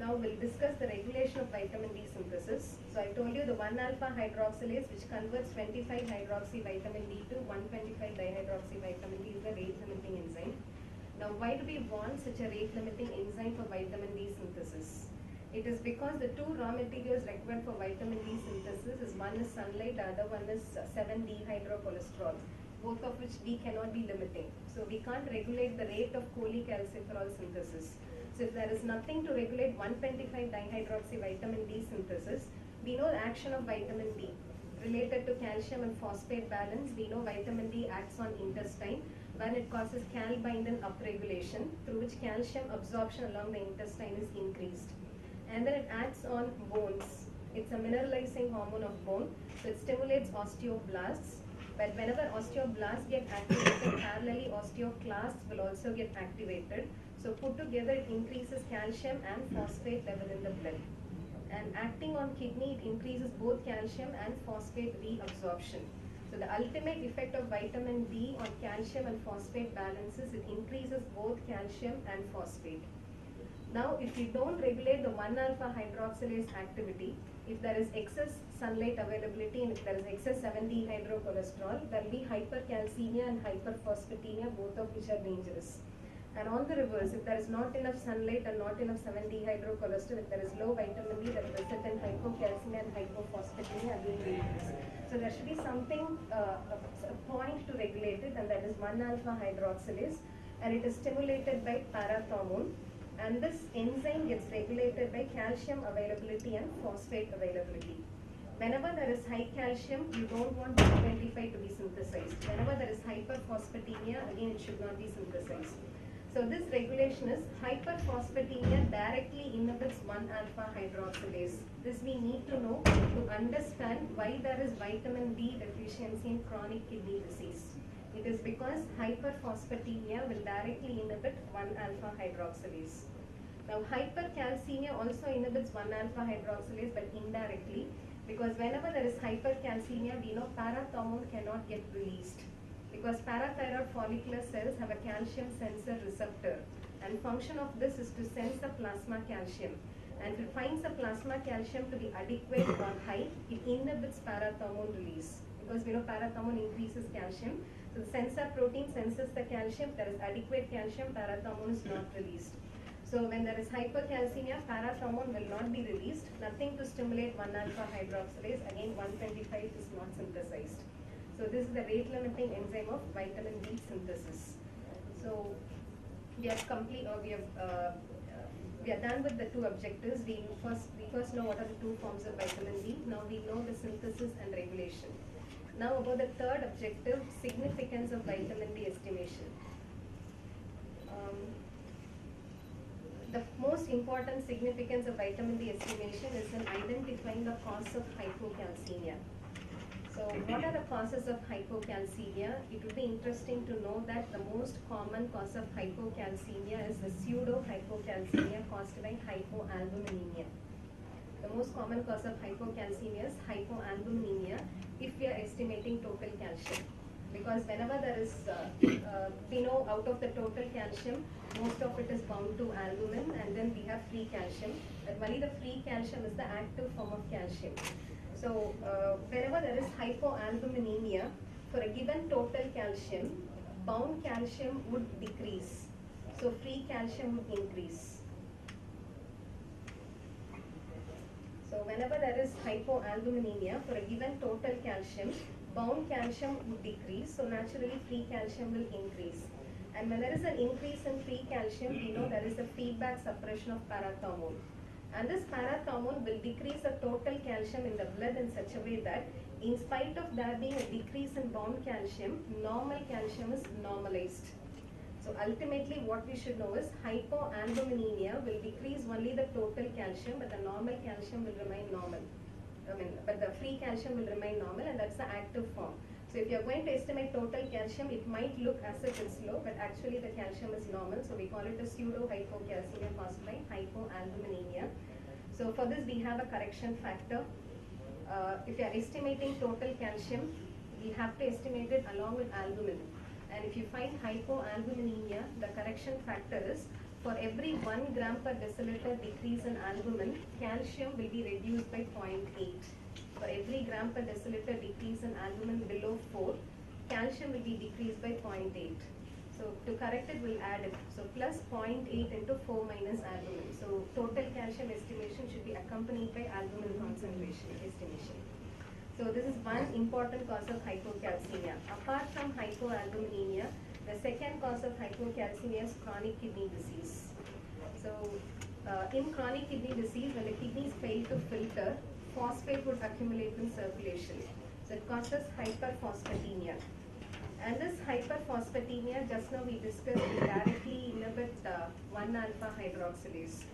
S16: now we'll discuss the regulation of vitamin D synthesis. So I told you the 1-alpha hydroxylase, which converts 25-hydroxy vitamin D to 1,25-dihydroxy vitamin D, is the rate-limiting enzyme. Now why do we want such a rate-limiting enzyme for vitamin D synthesis? It is because the two raw materials required for vitamin D synthesis is one is sunlight, the other one is 7-dihydrocholesterol, both of which D cannot be limiting. So we can't regulate the rate of cholecalciferol synthesis. So if there is nothing to regulate 1,25-dihydroxy vitamin D synthesis, we know the action of vitamin D. Related to calcium and phosphate balance, we know vitamin D acts on intestine when it causes calbindin upregulation, through which calcium absorption along the intestine is increased. And then it acts on bones. It's a mineralizing hormone of bone, so it stimulates osteoblasts. But whenever osteoblasts get activated, parallelly osteoclasts will also get activated. So put together, it increases calcium and phosphate level in the blood. And acting on kidney, it increases both calcium and phosphate reabsorption. So the ultimate effect of vitamin D on calcium and phosphate balances, it increases both calcium and phosphate. Now, if you don't regulate the 1-alpha hydroxylase activity, if there is excess sunlight availability and if there is excess 7-dihydrocholesterol, there will be hypercalcemia and hyperphosphatemia, both of which are dangerous. And on the reverse, if there is not enough sunlight and not enough 7-dihydrocholesterol, if there is low vitamin D, there will result in hypocalcemia and hypophosphatemia, again dangerous. So there should be something, a point to regulate it, and that is 1-alpha hydroxylase, and it is stimulated by parathormone. And this enzyme gets regulated by calcium availability and phosphate availability. Whenever there is high calcium, you don't want D25 to be synthesized. Whenever there is hyperphosphatemia, again it should not be synthesized. So this regulation is hyperphosphatemia directly inhibits 1-alpha hydroxylase. This we need to know to understand why there is vitamin D deficiency in chronic kidney disease. It is because hyperphosphatemia will directly inhibit 1-alpha hydroxylase. Now hypercalcemia also inhibits 1-alpha hydroxylase, but indirectly, because whenever there is hypercalcemia, we know parathormone cannot get released. Because parathyroid follicular cells have a calcium sensor receptor, and function of this is to sense the plasma calcium. And if it finds the plasma calcium to be adequate or high, it inhibits parathormone release. Because we know parathormone increases calcium. So the sensor protein senses the calcium. If there is adequate calcium, parathormone is not released. So when there is hypercalcemia, parathormone will not be released. Nothing to stimulate 1-alpha hydroxylase. Again, 125 is not synthesized. So this is the rate-limiting enzyme of vitamin D synthesis. So we have we are done with the two objectives. We first know what are the two forms of vitamin D. Now we know the synthesis and regulation. Now about the third objective, significance of vitamin D estimation. The most important significance of vitamin D estimation is in identifying the cause of hypocalcemia. So what are the causes of hypocalcemia? It would be interesting to know that the most common cause of hypocalcemia is the pseudo-hypocalcemia caused by hypoalbuminemia. The most common cause of hypocalcemia is hypoalbuminemia if we are estimating total calcium. Because whenever there is, we know out of the total calcium, most of it is bound to albumin, and then we have free calcium. But only the free calcium is the active form of calcium. So whenever there is hypoalbuminemia, for a given total calcium, bound calcium would decrease. So free calcium would increase. So whenever there is hypoalbuminemia, for a given total calcium, bound calcium would decrease, so naturally free calcium will increase. And when there is an increase in free calcium, we know there is a feedback suppression of parathormone. And this parathormone will decrease the total calcium in the blood in such a way that in spite of there being a decrease in bound calcium, normal calcium is normalized. So ultimately what we should know is hypoalbuminemia will decrease only the total calcium, but the normal calcium will remain normal. But the free calcium will remain normal, and that's the active form. So if you're going to estimate total calcium, it might look as if it's low, but actually the calcium is normal. So we call it a pseudo-hypocalcemia caused by hypoalbuminemia. So for this we have a correction factor. If you're estimating total calcium, we have to estimate it along with albumin. And if you find hypoalbuminemia, the correction factor is for every 1 gram per deciliter decrease in albumin, calcium will be reduced by 0.8. For every gram per deciliter decrease in albumin below 4, calcium will be decreased by 0.8. So to correct it, we'll add it. So plus 0.8 into 4 minus albumin. So total calcium estimation should be accompanied by albumin concentration estimation. So this is one important cause of hypocalcemia. Apart from hypoalbuminemia, the second cause of hypocalcemia is chronic kidney disease. So in chronic kidney disease, when the kidneys fail to filter, phosphate would accumulate in circulation. So it causes hyperphosphatemia. And this hyperphosphatemia, just now we discussed, will directly inhibit 1-alpha hydroxylase.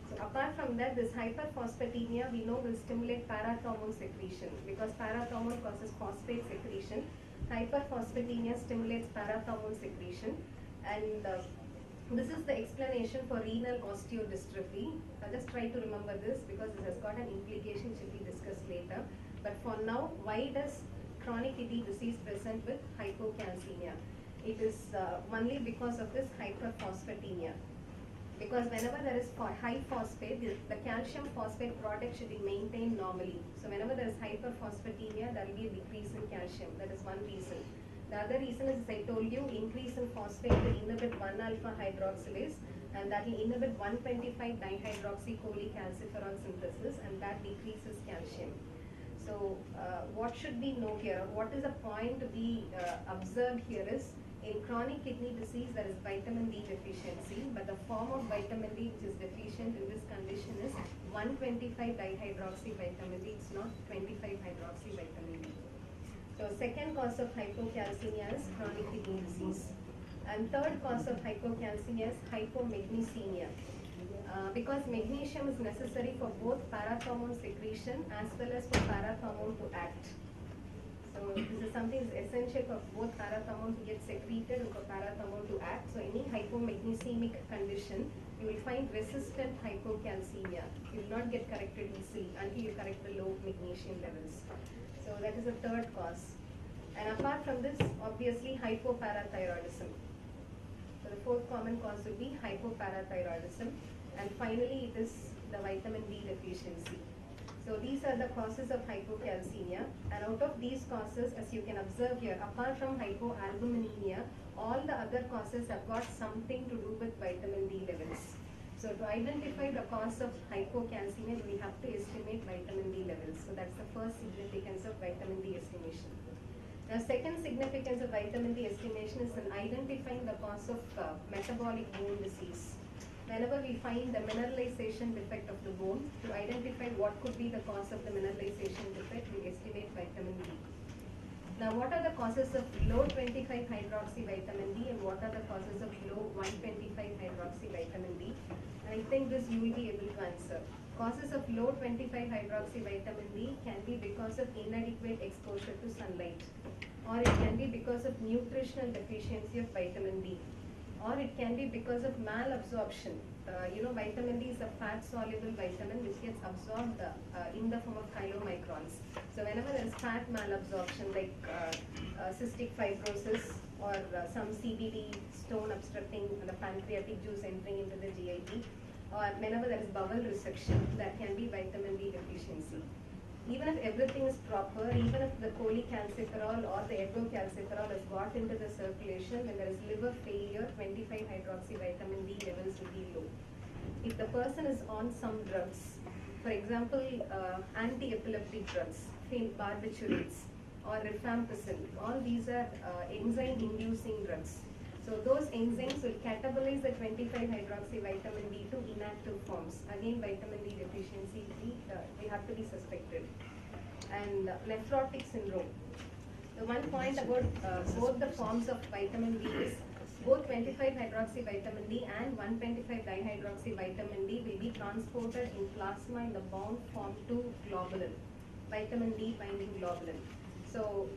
S16: So apart from that, this hyperphosphatemia we know will stimulate parathormone secretion, because parathormone causes phosphate secretion. Hyperphosphatemia stimulates parathormone secretion, and this is the explanation for renal osteodystrophy. I'll just try to remember this because this has got an implication which will be discussed later. But for now, why does chronic kidney disease present with hypocalcemia? It is only because of this hyperphosphatemia. Because whenever there is high phosphate, the calcium phosphate product should be maintained normally. So whenever there is hyperphosphatemia, there will be a decrease in calcium. That is one reason. The other reason is, as I told you, increase in phosphate will inhibit 1-alpha hydroxylase, and that will inhibit 125 dihydroxycholecalciferol synthesis, and that decreases calcium. So what should we know here? What is the point to be observed here is, in chronic kidney disease, there is vitamin D deficiency, but the form of vitamin D which is deficient in this condition is 125 dihydroxy vitamin D. It's not 25 hydroxy vitamin D. So second cause of hypocalcemia is chronic kidney disease. And third cause of hypocalcemia is hypomagnesemia. Because magnesium is necessary for both parathormone secretion as well as for parathormone to act. So this is something that is essential for both parathormone to get secreted and for parathormone to act. So any hypomagnesiemic condition, you will find resistant hypocalcemia. It will not get corrected easily until you correct the low magnesium levels. So that is the third cause. And apart from this, obviously hypoparathyroidism. So the fourth common cause would be hypoparathyroidism. And finally, it is the vitamin D deficiency. So these are the causes of hypocalcemia, and out of these causes, as you can observe here, apart from hypoalbuminemia, all the other causes have got something to do with vitamin D levels. So to identify the cause of hypocalcemia, we have to estimate vitamin D levels. So that's the first significance of vitamin D estimation. Now, second significance of vitamin D estimation is in identifying the cause of metabolic bone disease. whenever we find the mineralization defect of the bone, to identify what could be the cause of the mineralization defect, we estimate vitamin D. Now, what are the causes of low 25 hydroxy vitamin D and what are the causes of low 125 hydroxy vitamin D? And I think this you will be able to answer. Causes of low 25 hydroxy vitamin D can be because of inadequate exposure to sunlight, or it can be because of nutritional deficiency of vitamin D, or it can be because of malabsorption. Vitamin D is a fat-soluble vitamin which gets absorbed in the form of chylomicrons. So whenever there is fat malabsorption, like cystic fibrosis or some CBD stone obstructing the pancreatic juice entering into the GIT, or whenever there is bowel resection, that can be vitamin D deficiency. Even if everything is proper, even if the cholecalciferol or the ergocalciferol has got into the circulation, when there is liver failure, 25 hydroxy vitamin D levels will be low. If the person is on some drugs, for example, anti-epileptic drugs, barbiturates or rifampicin, all these are enzyme-inducing drugs. So those enzymes will catabolize the 25 hydroxy vitamin D to inactive forms. Again, vitamin D deficiency, we have to be suspected. And nephrotic syndrome. The one point about both the forms of vitamin D is both 25 hydroxy vitamin D and 125 dihydroxy vitamin D will be transported in plasma in the bound form to globulin, vitamin D binding globulin. So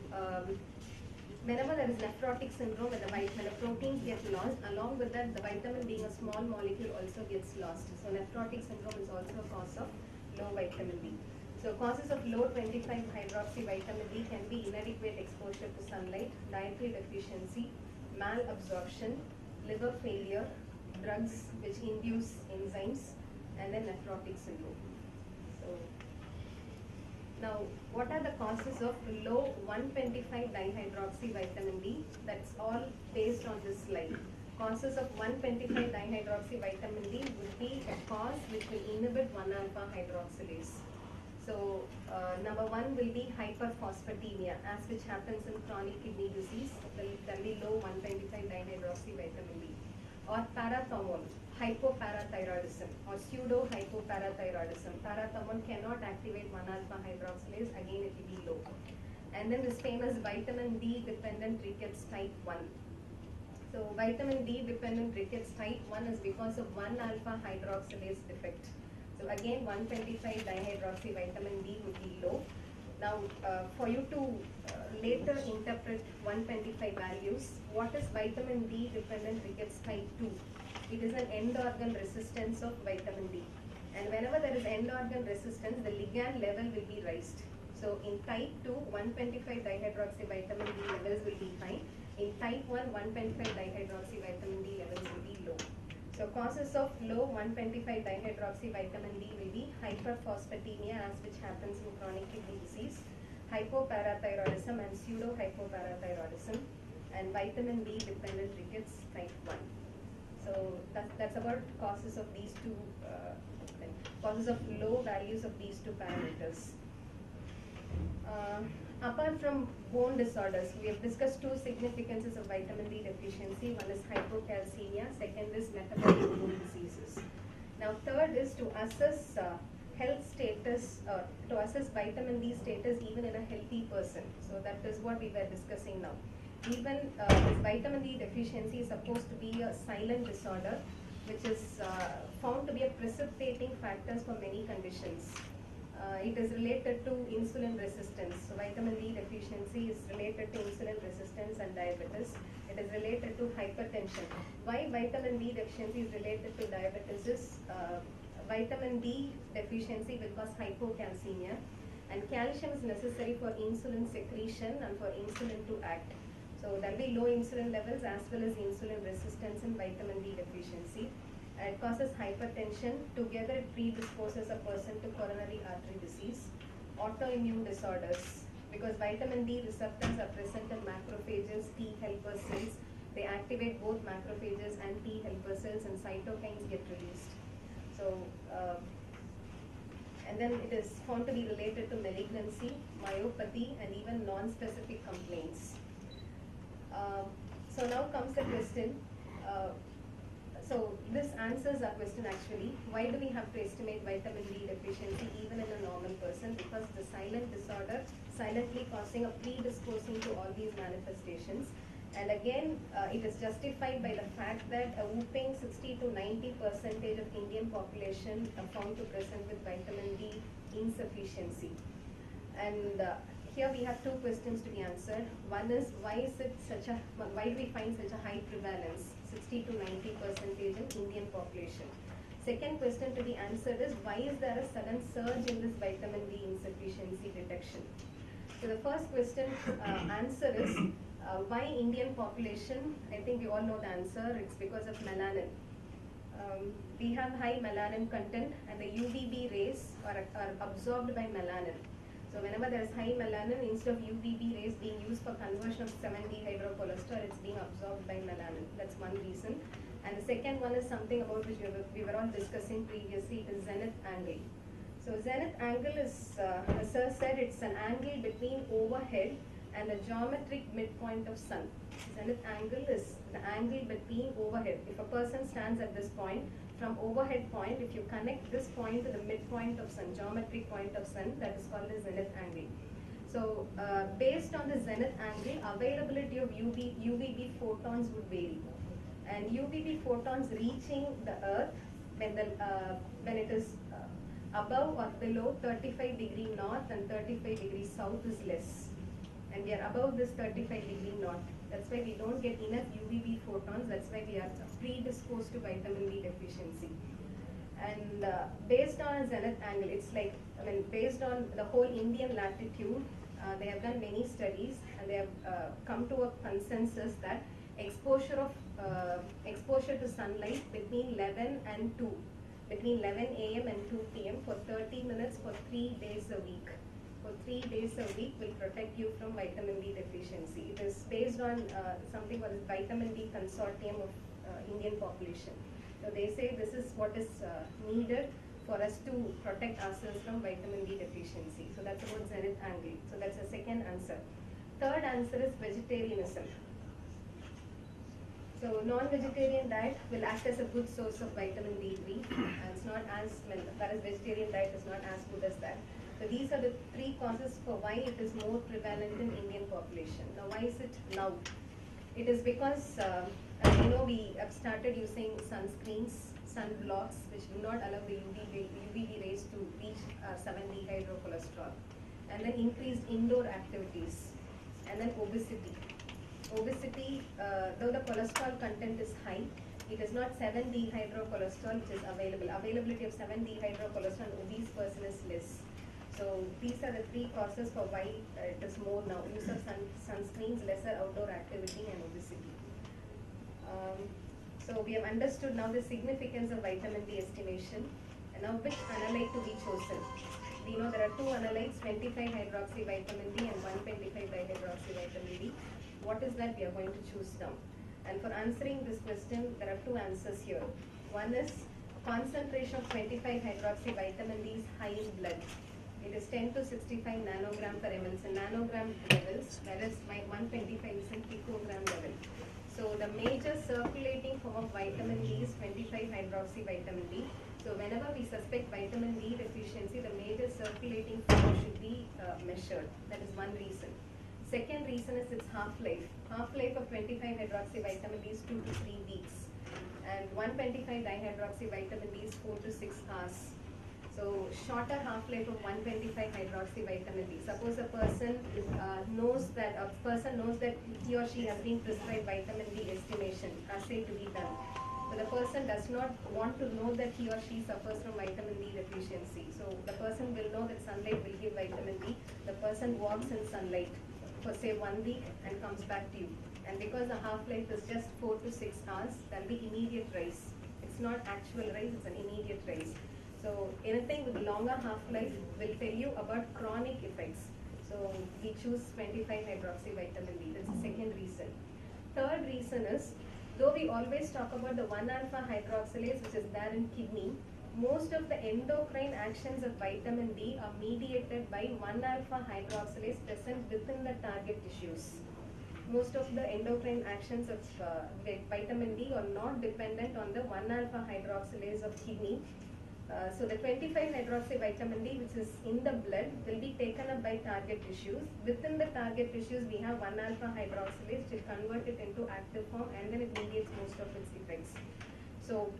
S16: whenever there is nephrotic syndrome, when the proteins get lost, along with that the vitamin being a small molecule also gets lost. So nephrotic syndrome is also a cause of low vitamin D. So causes of low 25 hydroxy vitamin D can be inadequate exposure to sunlight, dietary deficiency, malabsorption, liver failure, drugs which induce enzymes, and then nephrotic syndrome. So now, what are the causes of low 125 dihydroxy vitamin D? That's all based on this slide. Causes of 125 dihydroxy vitamin D would be a cause which will inhibit 1-alpha hydroxylase. So, number one will be hyperphosphatemia, as which happens in chronic kidney disease. There will be low 125 dihydroxy vitamin D. Or parathormone, hypoparathyroidism or pseudo-hypoparathyroidism. Parathormone cannot activate 1-alpha hydroxylase, again it will be low. And then this famous vitamin D dependent rickets type 1. So vitamin D dependent rickets type 1 is because of 1-alpha hydroxylase defect. So again 125 dihydroxy vitamin D would be low. Now for you to later interpret 125 values, what is vitamin D dependent rickets type 2? It is an end organ resistance of vitamin D. And whenever there is end organ resistance, the ligand level will be raised. So in type 2, 125 dihydroxy vitamin D levels will be high. In type 1, 125 dihydroxy vitamin D levels will be low. So causes of low 125 dihydroxy vitamin D will be hyperphosphatemia, as which happens in chronic kidney disease, hypoparathyroidism and pseudo-hypoparathyroidism, and vitamin D dependent rickets type 1. So that's about causes of these two, causes of low values of these two parameters. Apart from bone disorders, we have discussed two significances of vitamin D deficiency. One is hypocalcemia, second is metabolic bone diseases. Now third is to assess health status, to assess vitamin D status even in a healthy person. So that is what we were discussing now. Even this vitamin D deficiency is supposed to be a silent disorder, which is found to be a precipitating factors for many conditions. It is related to insulin resistance. So vitamin D deficiency is related to insulin resistance and diabetes. It is related to hypertension. Why vitamin D deficiency is related to diabetes is vitamin D deficiency will cause hypocalcemia, and calcium is necessary for insulin secretion and for insulin to act. So there will be low insulin levels as well as insulin resistance in vitamin D deficiency. It causes hypertension. Together it predisposes a person to coronary artery disease, autoimmune disorders, because vitamin D receptors are present in macrophages, T helper cells. They activate both macrophages and T helper cells, and cytokines get released. So, and then it is found to be related to malignancy, myopathy, and even non-specific complaints. So now comes the question. So this answers our question actually. Why do we have to estimate vitamin D deficiency even in a normal person? Because the silent disorder silently causing a predisposing to all these manifestations. And again, it is justified by the fact that a whooping 60 to 90% of Indian population are found to present with vitamin D insufficiency. And here we have two questions to be answered. One is why do we find such a high prevalence, 60 to 90% in Indian population? Second question to be answered is why is there a sudden surge in this vitamin D insufficiency detection? So the first question answer is why Indian population? I think you all know the answer. It's because of melanin. We have high melanin content, and the UVB rays are absorbed by melanin. So whenever there is high melanin, instead of UVB rays being used for conversion of 7-dehydrocholesterol, it's being absorbed by melanin. That's one reason. And the second one is something about which we were all discussing previously, is zenith angle. So zenith angle is, as Sir said, it's an angle between overhead and the geometric midpoint of sun. Zenith angle is the angle between overhead. If a person stands at this point, from overhead point, if you connect this point to the midpoint of sun, geometric point of sun, that is called the zenith angle. So based on the zenith angle, availability of UVB photons would vary. And UVB photons reaching the earth when it is above or below 35° north and 35° south is less. And we are above this 35° north. That's why we don't get enough UVB photons. That's why we are predisposed to vitamin D deficiency. And based on a zenith angle, it's like, based on the whole Indian latitude, they have done many studies and they have come to a consensus that exposure to sunlight between 11 and 2, between 11 a.m. and 2 p.m. for 30 minutes for 3 days a week. For 3 days a week will protect you from vitamin D deficiency. It is based on something called the Vitamin D Consortium of Indian population. So they say this is what is needed for us to protect ourselves from vitamin D deficiency. So that's about zenith angle. So that's the second answer. Third answer is vegetarianism. So non-vegetarian diet will act as a good source of vitamin D3. It's not as, whereas vegetarian diet is not as good as that. So these are the three causes for why it is more prevalent in Indian population. Now why is it now? It is because, we have started using sunscreens, sunblocks, which do not allow the UVB rays to reach 7-dehydrocholesterol. And then increased indoor activities. And then obesity. Obesity, though the cholesterol content is high, it is not 7-dehydrocholesterol which is available. Availability of 7-dehydrocholesterol in obese person is less. So these are the three causes for why it is more now. Use of sunscreens, lesser outdoor activity and obesity. So we have understood now the significance of vitamin D estimation. And now which analyte to be chosen? We know there are two analytes, 25-hydroxy vitamin D and 125-dihydroxy vitamin D. What is that we are going to choose now? And for answering this question, there are two answers here. One is concentration of 25-hydroxy vitamin D is high in blood. It is 10 to 65 nanogram per ml. It's in nanogram levels, whereas 125 is in picogram level. So the major circulating form of vitamin D is 25-hydroxy vitamin D. So whenever we suspect vitamin D deficiency, the major circulating form should be measured. That is one reason. Second reason is its half-life. Half-life of 25-hydroxy vitamin D is 2 to 3 weeks. And 125-dihydroxy vitamin D is 4 to 6 hours. So shorter half-life of 125-hydroxy vitamin D. Suppose a person knows that he or she has been prescribed vitamin D estimation, assay to be done. So the person does not want to know that he or she suffers from vitamin D deficiency. So the person will know that sunlight will give vitamin D. The person walks in sunlight for say 1 week and comes back to you. And because the half-life is just 4 to 6 hours, there will be immediate rise. It's not actual rise, it's an immediate rise. So anything with longer half-life will tell you about chronic effects. So we choose 25-hydroxy vitamin D. That's the second reason. Third reason is, though we always talk about the 1-alpha hydroxylase which is there in kidney, most of the endocrine actions of vitamin D are mediated by 1-alpha hydroxylase present within the target tissues. most of the endocrine actions of vitamin D are not dependent on the 1-alpha hydroxylase of kidney. So the 25-hydroxy vitamin D, which is in the blood, will be taken up by target tissues. Within the target tissues, we have 1-alpha hydroxylase, which will convert it into active form, and then it mediates most of its effects. So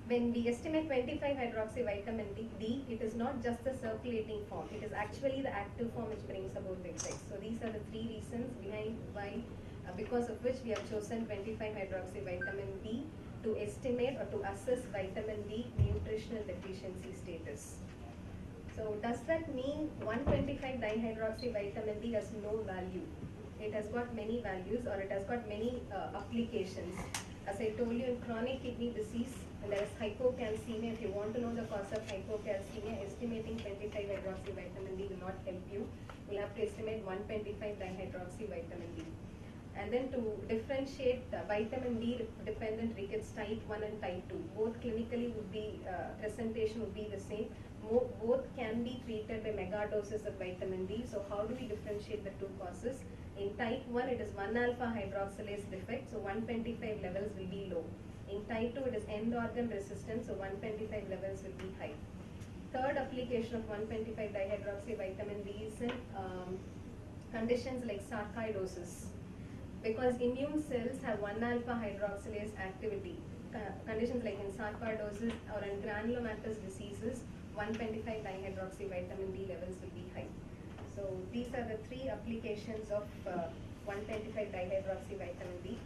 S16: when we estimate 25-hydroxy vitamin D, it is not just the circulating form. It is actually the active form which brings about the effects. So these are the three reasons behind why, because of which we have chosen 25-hydroxy vitamin D to estimate or to assess vitamin D nutritional deficiency status. So does that mean 125 dihydroxy vitamin D has no value? It has got many values, or it has got many applications. As I told you, in chronic kidney disease, there is hypocalcemia. If you want to know the cause of hypocalcemia, estimating 25-hydroxy vitamin D will not help you. You'll have to estimate 125 dihydroxy vitamin D. And then to differentiate vitamin D dependent rickets type 1 and type 2, both clinically would be, presentation would be the same. Both can be treated by megadoses of vitamin D. So how do we differentiate the two causes? In type 1, it is 1-alpha hydroxylase defect, so 125 levels will be low. In type 2, it is end organ resistance, so 125 levels will be high. Third application of 125 dihydroxy vitamin D is in conditions like sarcoidosis. Because immune cells have 1-alpha hydroxylase activity. Conditions like in sarcoidosis or in granulomatous diseases, 125 dihydroxy vitamin D levels will be high. So these are the three applications of 125 dihydroxy vitamin D.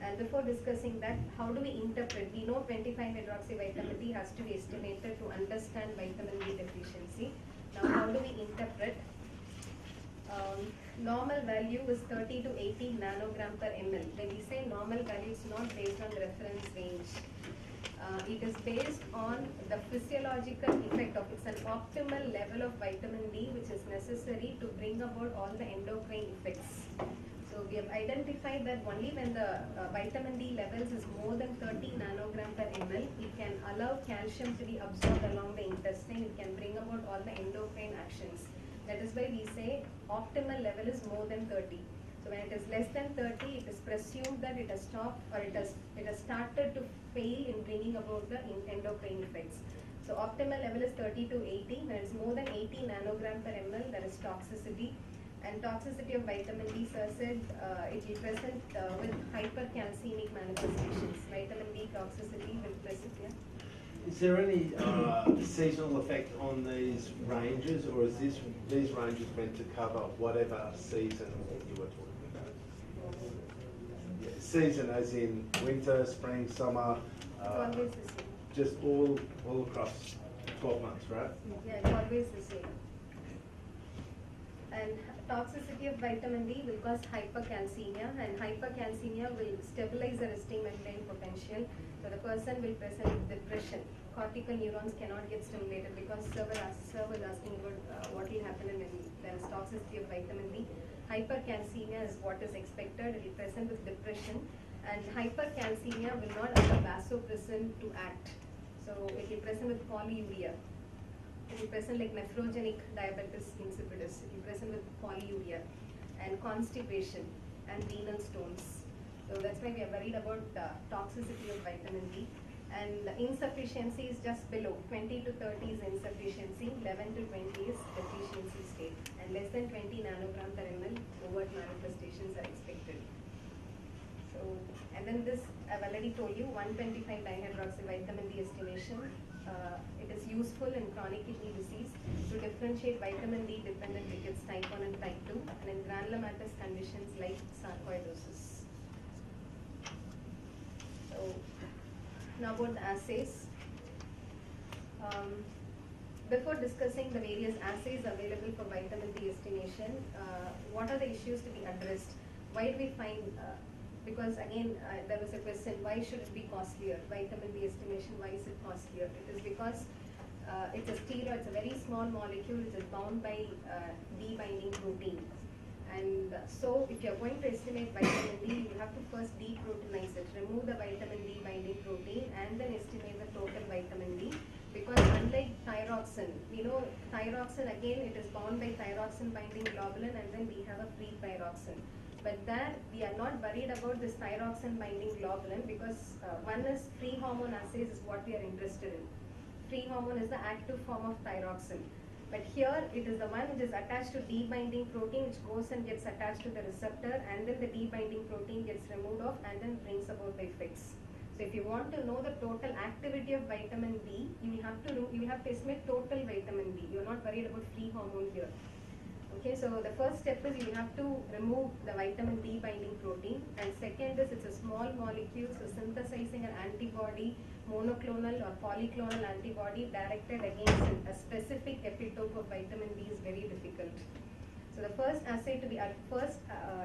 S16: And before discussing that, how do we interpret? We know 25-hydroxy vitamin D has to be estimated to understand vitamin D deficiency. Now, how do we interpret? Normal value is 30 to 80 nanogram per ml. When we say normal value, it's not based on the reference range. It is based on the physiological effect of it's an optimal level of vitamin D which is necessary to bring about all the endocrine effects. So we have identified that only when the vitamin D levels is more than 30 nanogram per ml, it can allow calcium to be absorbed along the intestine. It can bring about all the endocrine actions. That is why we say optimal level is more than 30. So when it is less than 30, it is presumed that it has stopped or it has started to fail in bringing about the endocrine effects. So optimal level is 30 to 80. When it is more than 80 nanogram per ml, there is toxicity. And toxicity of vitamin D, sir said, it will present with hypercalcemic manifestations. Vitamin D toxicity will present, yeah.
S2: Is there any seasonal effect on these ranges, or is these ranges meant to cover whatever season you were talking about? Yeah, season as in winter, spring, summer,
S16: It's always the same.
S2: just all across 12 months, right?
S16: Yeah, it's always the same. And toxicity of vitamin D will cause hypercalcemia, and hypercalcemia will stabilize the resting membrane potential. So the person will present with depression. Cortical neurons cannot get stimulated because sir was asking about what will happen when there is toxicity of vitamin D. Hypercalcemia is what is expected. It will present with depression, and hypercalcemia will not allow vasopressin to act. So it will present with polyuria. It will present like nephrogenic diabetes insipidus. It will present with polyuria and constipation and renal stones. So that's why we are worried about toxicity of vitamin D. And insufficiency is just below. 20 to 30 is insufficiency, 11 to 20 is deficiency state. And less than 20 nanogram per ml, overt manifestations are expected. So, and then this, I've already told you, 125 dihydroxy vitamin D estimation. It is useful in chronic kidney disease to differentiate vitamin D dependent rickets type 1 and type 2, and in granulomatous conditions like sarcoidosis. So now about the assays. Before discussing the various assays available for vitamin D estimation, what are the issues to be addressed? Why do we find because again, there was a question, why should it be costlier? Vitamin D estimation, why is it costlier? It is because it's a steroid, it's a very small molecule which is bound by D binding protein. And so if you're going to estimate vitamin D, you have to first deproteinize it, remove the vitamin D binding protein, and then estimate the total vitamin D. Because unlike thyroxine, we know thyroxine again, it is bound by thyroxine binding globulin, and then we have a free thyroxine. But there we are not worried about this thyroxine binding globulin because one is free hormone assays is what we are interested in. Free hormone is the active form of thyroxine. But here it is the one which is attached to D binding protein which goes and gets attached to the receptor, and then the D binding protein gets removed off and then brings about the effects. So if you want to know the total activity of vitamin D, you will have to estimate total vitamin D. You are not worried about free hormone here. Okay, so the first step is you have to remove the vitamin D binding protein, and second is it's a small molecule, so synthesizing an antibody, monoclonal or polyclonal antibody directed against a specific epitope of vitamin D is very difficult. So the first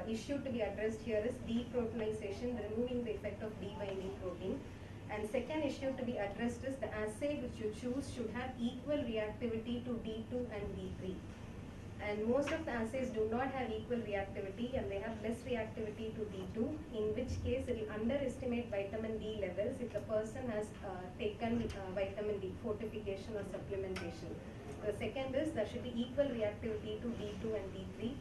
S16: issue to be addressed here is deproteinization, removing the effect of D binding protein. And second issue to be addressed is the assay which you choose should have equal reactivity to D2 and D3. And most of the assays do not have equal reactivity and they have less reactivity to D2, in which case it will underestimate vitamin D levels if the person has taken vitamin D fortification or supplementation. The second is there should be equal reactivity to D2 and D3.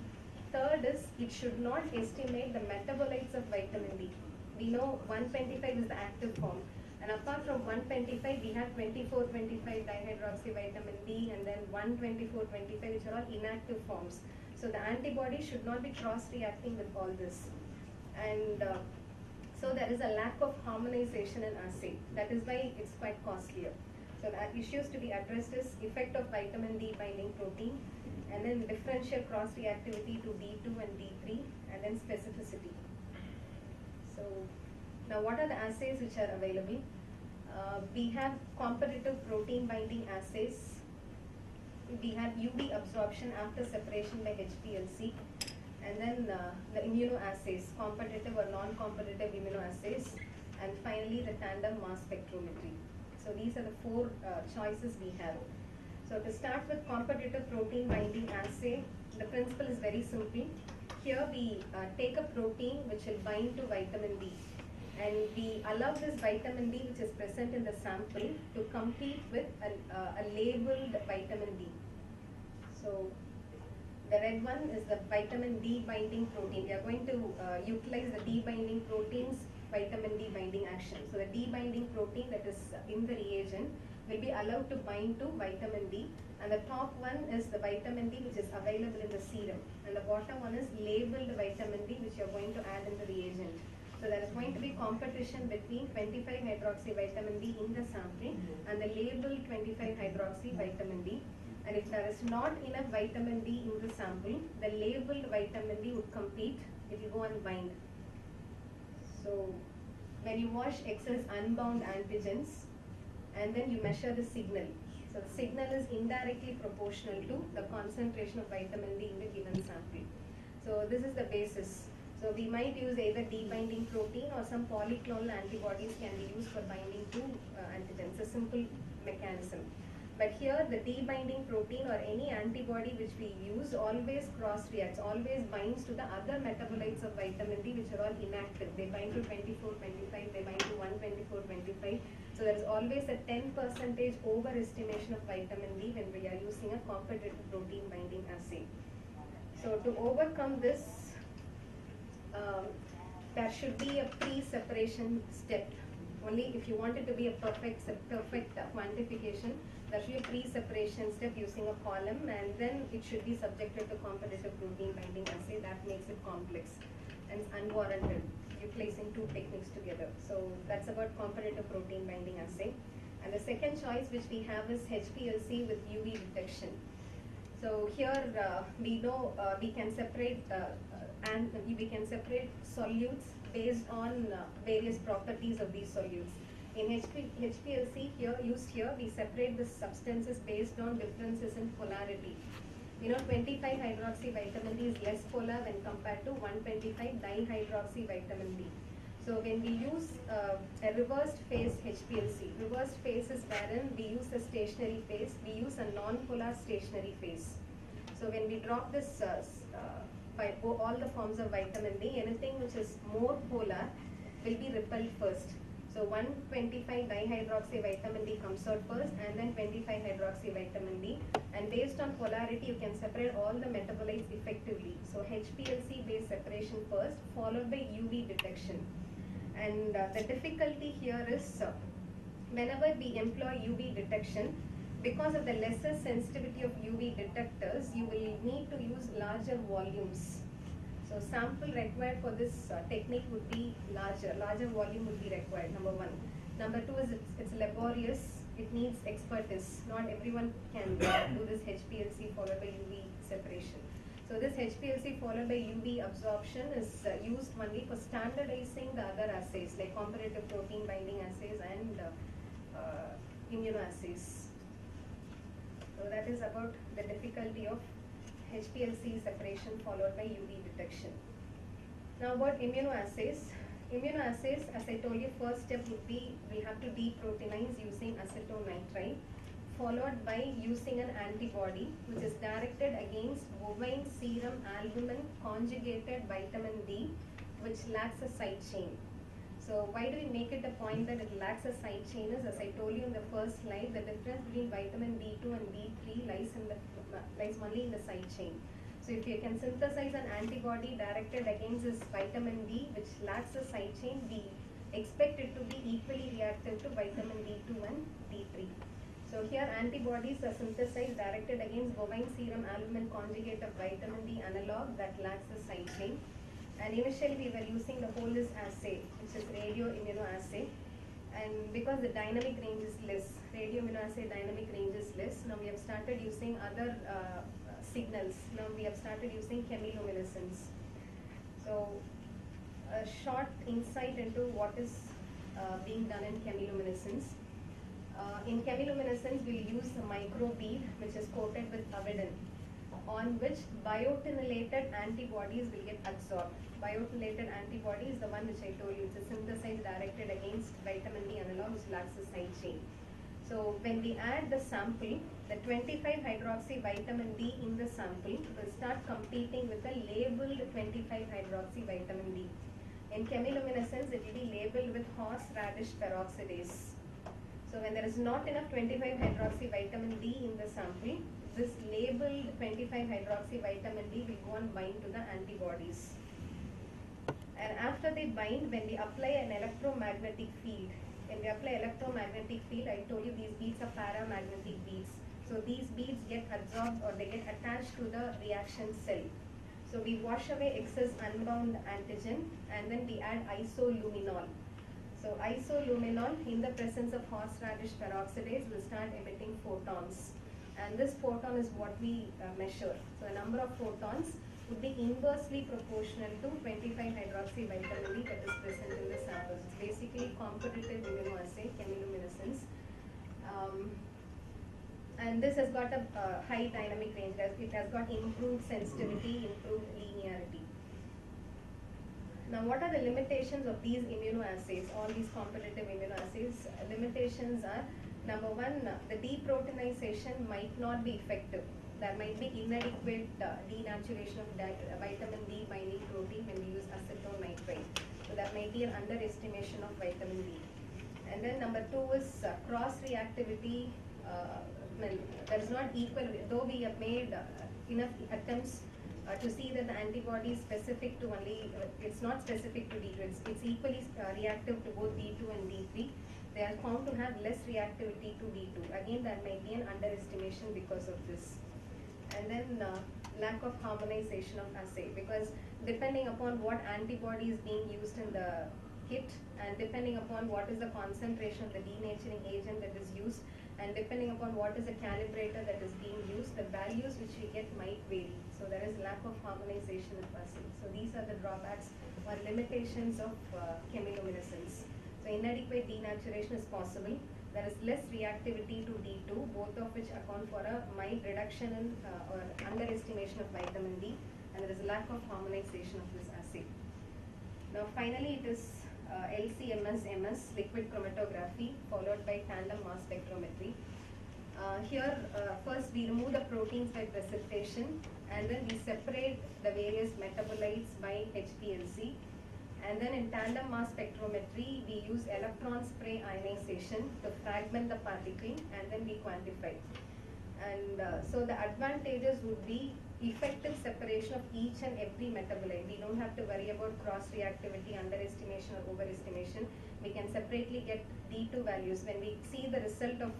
S16: Third is it should not estimate the metabolites of vitamin D. We know 125 is the active form. And apart from 125, we have 24-25 dihydroxy vitamin D and then 124-25 which are all inactive forms. So the antibody should not be cross-reacting with all this. And so there is a lack of harmonization in assay. That is why it's quite costlier. So the issues to be addressed is effect of vitamin D binding protein, and then differential cross-reactivity to D2 and D3, and then specificity. So now what are the assays which are available? We have competitive protein binding assays. We have UV absorption after separation by HPLC, and then the immunoassays, competitive or non-competitive immunoassays, and finally the tandem mass spectrometry. So these are the four choices we have. So to start with competitive protein binding assay, the principle is very simple. Here we take a protein which will bind to vitamin D, and we allow this vitamin D which is present in the sample to compete with a labeled vitamin D. So the red one is the vitamin D binding protein. We are going to utilize the D binding protein's vitamin D binding action. So the D binding protein that is in the reagent will be allowed to bind to vitamin D, and the top one is the vitamin D which is available in the serum, and the bottom one is labeled vitamin D which you are going to add in the reagent. So there is going to be competition between 25-hydroxy vitamin D in the sample and the labeled 25-hydroxy vitamin D. And if there is not enough vitamin D in the sample, the labeled vitamin D would compete, it will go and bind. So when you wash excess unbound antigens and then you measure the signal. So the signal is indirectly proportional to the concentration of vitamin D in the given sample. So this is the basis. So we might use either D-binding protein or some polyclonal antibodies can be used for binding to antigens, a simple mechanism. But here the D-binding protein or any antibody which we use always cross-reacts, always binds to the other metabolites of vitamin D which are all inactive. They bind to 24-25, they bind to 124-25. So there is always a 10% overestimation of vitamin D when we are using a competitive protein binding assay. So to overcome this, there should be a pre-separation step. Only if you want it to be a perfect quantification, there should be a pre-separation step using a column, and then it should be subjected to competitive protein binding assay. That makes it complex and unwarranted, utilizing two techniques together. So that's about competitive protein binding assay. And the second choice which we have is HPLC with UV detection. So here we know we can separate solutes based on various properties of these solutes. In HPLC here, we separate the substances based on differences in polarity. You know, 25-hydroxy vitamin D is less polar when compared to 125 dihydroxy vitamin D. So when we use a reversed phase HPLC, reversed phase is wherein we use a stationary phase, we use a non-polar stationary phase. So when we drop this by all the forms of vitamin D, anything which is more polar will be repelled first. So 125 dihydroxy vitamin D comes out first, and then 25 hydroxy vitamin D. And based on polarity, you can separate all the metabolites effectively. So HPLC based separation first, followed by UV detection. And the difficulty here is whenever we employ UV detection, because of the lesser sensitivity of UV detectors, you will need to use larger volumes. So sample required for this technique would be larger volume would be required, number one. Number two is it's laborious, it needs expertise. Not everyone can do this HPLC followed by UV separation. So this HPLC followed by UV absorption is used only for standardizing the other assays like comparative protein binding assays and immunoassays. So that is about the difficulty of HPLC separation followed by UV detection. Now about immunoassays. Immunoassays, as I told you, first step would be we have to deproteinize using acetonitrite, followed by using an antibody which is directed against bovine serum albumin conjugated vitamin D, which lacks a side chain. So why do we make it a point that it lacks a side chain is, as I told you in the first slide, the difference between vitamin D2 and D3 lies only in the side chain. So if you can synthesize an antibody directed against this vitamin D which lacks a side chain, we expect it to be equally reactive to vitamin D2 and D3. So here antibodies are synthesized directed against bovine serum albumin conjugate of vitamin D analog that lacks a side chain. And initially we were using the Hollis assay, which is radio immunoassay. And because the dynamic range is less, radio immunoassay dynamic range is less, now we have started using other signals. Now we have started using chemiluminescence. So a short insight into what is being done in chemiluminescence. In chemiluminescence, we'll use a microbead which is coated with avidin, on which biotinylated antibodies will get absorbed. Biotinylated antibody is the one which I told you, it's a synthesized directed against vitamin D analog which lacks a side chain. So when we add the sample, the 25 hydroxy vitamin D in the sample will start competing with the labeled 25 hydroxy vitamin D. In chemiluminescence, it will be labeled with horseradish peroxidase. So when there is not enough 25 hydroxy vitamin D in the sample, this labeled 25 hydroxy vitamin D will go and bind to the antibodies. And after they bind, when we apply an electromagnetic field, I told you these beads are paramagnetic beads. So these beads get absorbed or they get attached to the reaction cell. So we wash away excess unbound antigen and then we add isoluminol. So isoluminol in the presence of horseradish peroxidase will start emitting photons. And this photon is what we measure. So the number of photons would be inversely proportional to 25 hydroxy vitamin D that is present in the samples. It's basically competitive immunoassay, chemiluminescence. And this has got a high dynamic range. It has got improved sensitivity, improved linearity. Now, what are the limitations of these immunoassays, all these competitive immunoassays? Limitations are, number one, the deproteinization might not be effective. There might be inadequate denaturation of vitamin D binding protein when we use acetonitrite. So that might be an underestimation of vitamin D. And then number two is cross-reactivity. There is not equal, though we have made enough attempts to see that the antibody is specific to only, it's not specific to D2, it's equally reactive to both D2 and D3. They are found to have less reactivity to D2. Again, that might be an underestimation because of this. And then lack of harmonization of assay, because depending upon what antibody is being used in the kit and depending upon what is the concentration of the denaturing agent that is used and depending upon what is the calibrator that is being used, the values which we get might vary. So there is lack of harmonization of assay. So these are the drawbacks or limitations of chemiluminescence. So inadequate denaturation is possible. There is less reactivity to D2, both of which account for a mild reduction in or underestimation of vitamin D, and there is a lack of harmonization of this assay. Now finally it is LC-MS, liquid chromatography, followed by tandem mass spectrometry. Here first we remove the proteins by precipitation and then we separate the various metabolites by HPLC. And then in tandem mass spectrometry, we use electron spray ionization to fragment the particle and then we quantify. And so the advantages would be effective separation of each and every metabolite. We don't have to worry about cross-reactivity, underestimation or overestimation. We can separately get D2 values. When we see the result of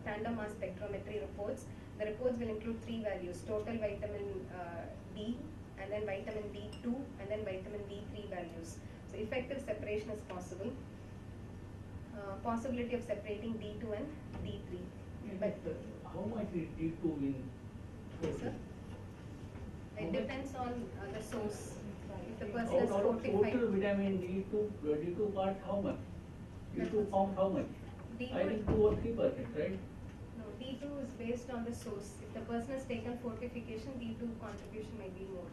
S16: tandem mass spectrometry reports, the reports will include 3 values: total vitamin D, and then vitamin D2, and then vitamin D3 values. So effective separation is possible. Possibility of separating D2 and D3.
S10: But how much is D2 in total?
S16: It depends on the source. If the person
S10: Out
S16: is
S10: of
S16: fortified.
S10: total vitamin D2 part, how much? D2 found how much?
S16: D2
S10: I think 2 or 3%, right?
S16: No, D2 is based on the source. If the person has taken fortification, D2 contribution may be more.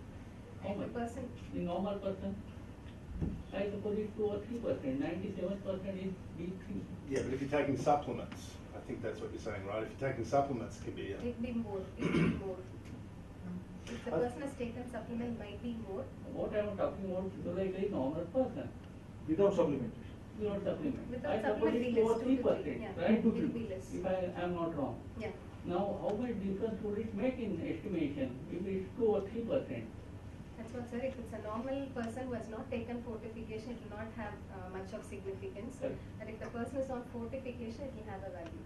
S10: How
S16: And
S10: much?
S16: the person,
S10: The normal person, I suppose it's 2 or 3%. 97% is D3.
S2: Yeah, but if you're taking supplements, I think that's what you're saying, right? If you're taking supplements, it could be.
S16: it be more. It be more. If the person has taken supplement, might be more.
S10: What I am talking about is like a normal person.
S4: Without supplementation.
S10: Without supplement.
S16: Without
S10: I suppose
S16: supplement,
S10: it's
S16: be
S10: 2 or
S16: less,
S10: 3%,
S16: 2 to 3, yeah.
S10: right?
S16: It will be less.
S10: If I am not wrong.
S16: Yeah.
S10: Now, how much difference would it make in estimation if it's 2 or 3%?
S16: That's what, sir. If it's a normal person who has not taken fortification, it will not have much of significance.
S2: Correct.
S16: But if the person is on fortification, it will have a value.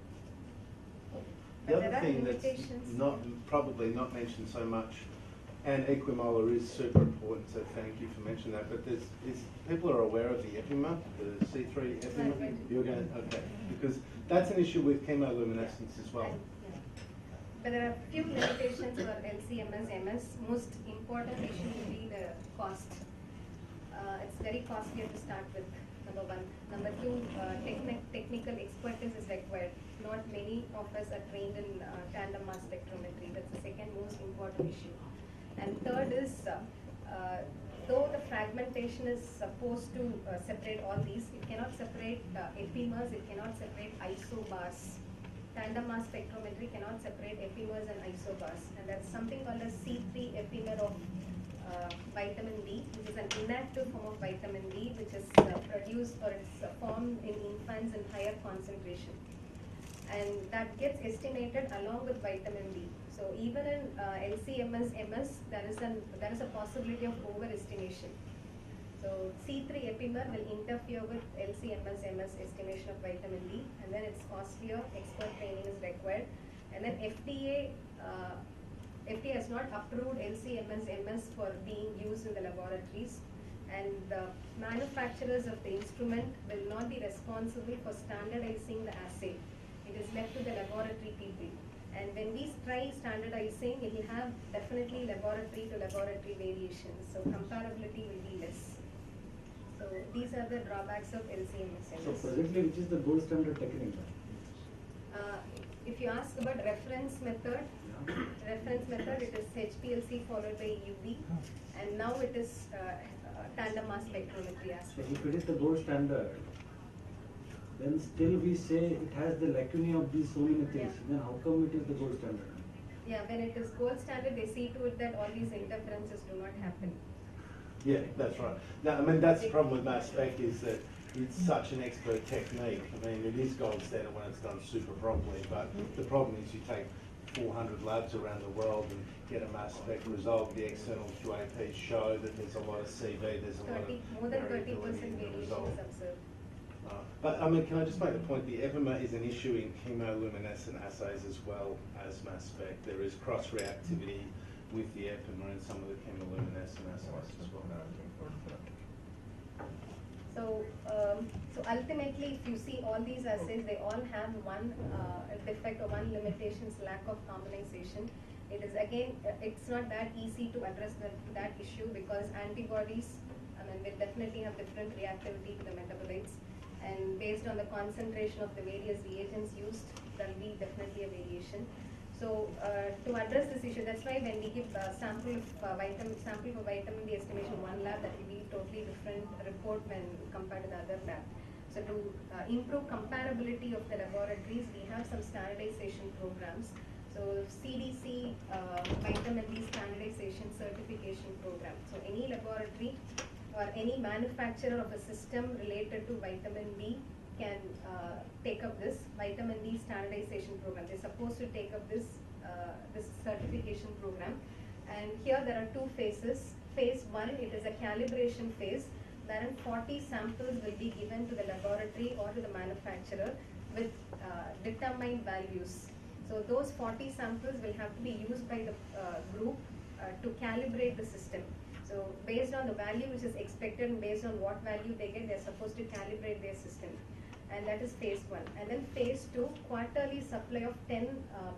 S2: The
S16: But
S2: other
S16: there are
S2: thing that's
S16: limitations.
S2: probably not mentioned so much, and equimolar is super important, so thank you for mentioning that, but people are aware of the epimer, the C3 epimer?
S16: Right.
S2: You're going to, okay, because that's an issue with chemiluminescence as well.
S16: But there are few limitations for LC-MS, MS. Most important issue will be the cost. It's very costly to start with, number one. Number two, technical expertise is required. Not many of us are trained in tandem mass spectrometry. That's the second most important issue. And third is, though the fragmentation is supposed to separate all these, it cannot separate epimers, it cannot separate isobars. Tandem mass spectrometry cannot separate epimers and isobars. And there's something called a C3 epimer of vitamin D, which is an inactive form of vitamin D, which is produced or it's formed in infants in higher concentration. And that gets estimated along with vitamin D. So even in LC-MS, MS, there is a possibility of overestimation. So C3 epimer will interfere with LC-MS, MS estimation of vitamin D, and then it's costlier, expert training is required. And then FDA has not approved LC-MS, MS for being used in the laboratories, and the manufacturers of the instrument will not be responsible for standardizing the assay. It is left to the laboratory people. And when we try standardizing, it will have definitely laboratory to laboratory variations. So comparability will be less. So these are the drawbacks of LC-MS.
S7: So presently, which is the gold standard technique?
S16: If you ask about reference method, it is HPLC followed by UV, and now it is tandem mass spectrometry as
S7: So
S16: well.
S7: if it is the gold standard, then still we say it has the lacunae of these so many things.
S16: Yeah.
S7: Then how come it is the gold standard?
S16: Yeah, when it is gold standard, they see to it that all these interferences do not happen.
S2: Yeah, that's right. No, I mean, that's the problem with mass spec is that it's such an expert technique. I mean, it is gold standard when it's done super properly, but the problem is you take 400 labs around the world and get a mass spec result. The external QAPs show that there's a lot of CV, there's a lot of
S16: More than 30%
S2: variability in the
S16: variation
S2: result.
S16: is observed.
S2: But I mean, can I just make the point, the epimer is an issue in chemiluminescent assays as well as mass spec. There is cross-reactivity with the epimer and some of the chemiluminescent assays as well.
S16: So ultimately, if you see all these assays, they all have one defect or one limitation, lack of harmonization. It is again, it's not that easy to address that issue because antibodies, will definitely have different reactivity to the metabolites, and based on the concentration of the various reagents used, there will be definitely a variation. So to address this issue, that's why when we give sample for vitamin D estimation in one lab, that will be totally different report when compared to the other lab. So to improve comparability of the laboratories, we have some standardization programs. So CDC vitamin D standardization certification program. So any laboratory or any manufacturer of a system related to vitamin D can take up this vitamin D standardization program. They're supposed to take up this certification program. And here there are two phases. Phase 1, it is a calibration phase, wherein 40 samples will be given to the laboratory or to the manufacturer with determined values. So those 40 samples will have to be used by the group to calibrate the system. So based on the value which is expected and based on what value they get, they're supposed to calibrate their system. And that is phase 1. And then phase 2, quarterly supply of 10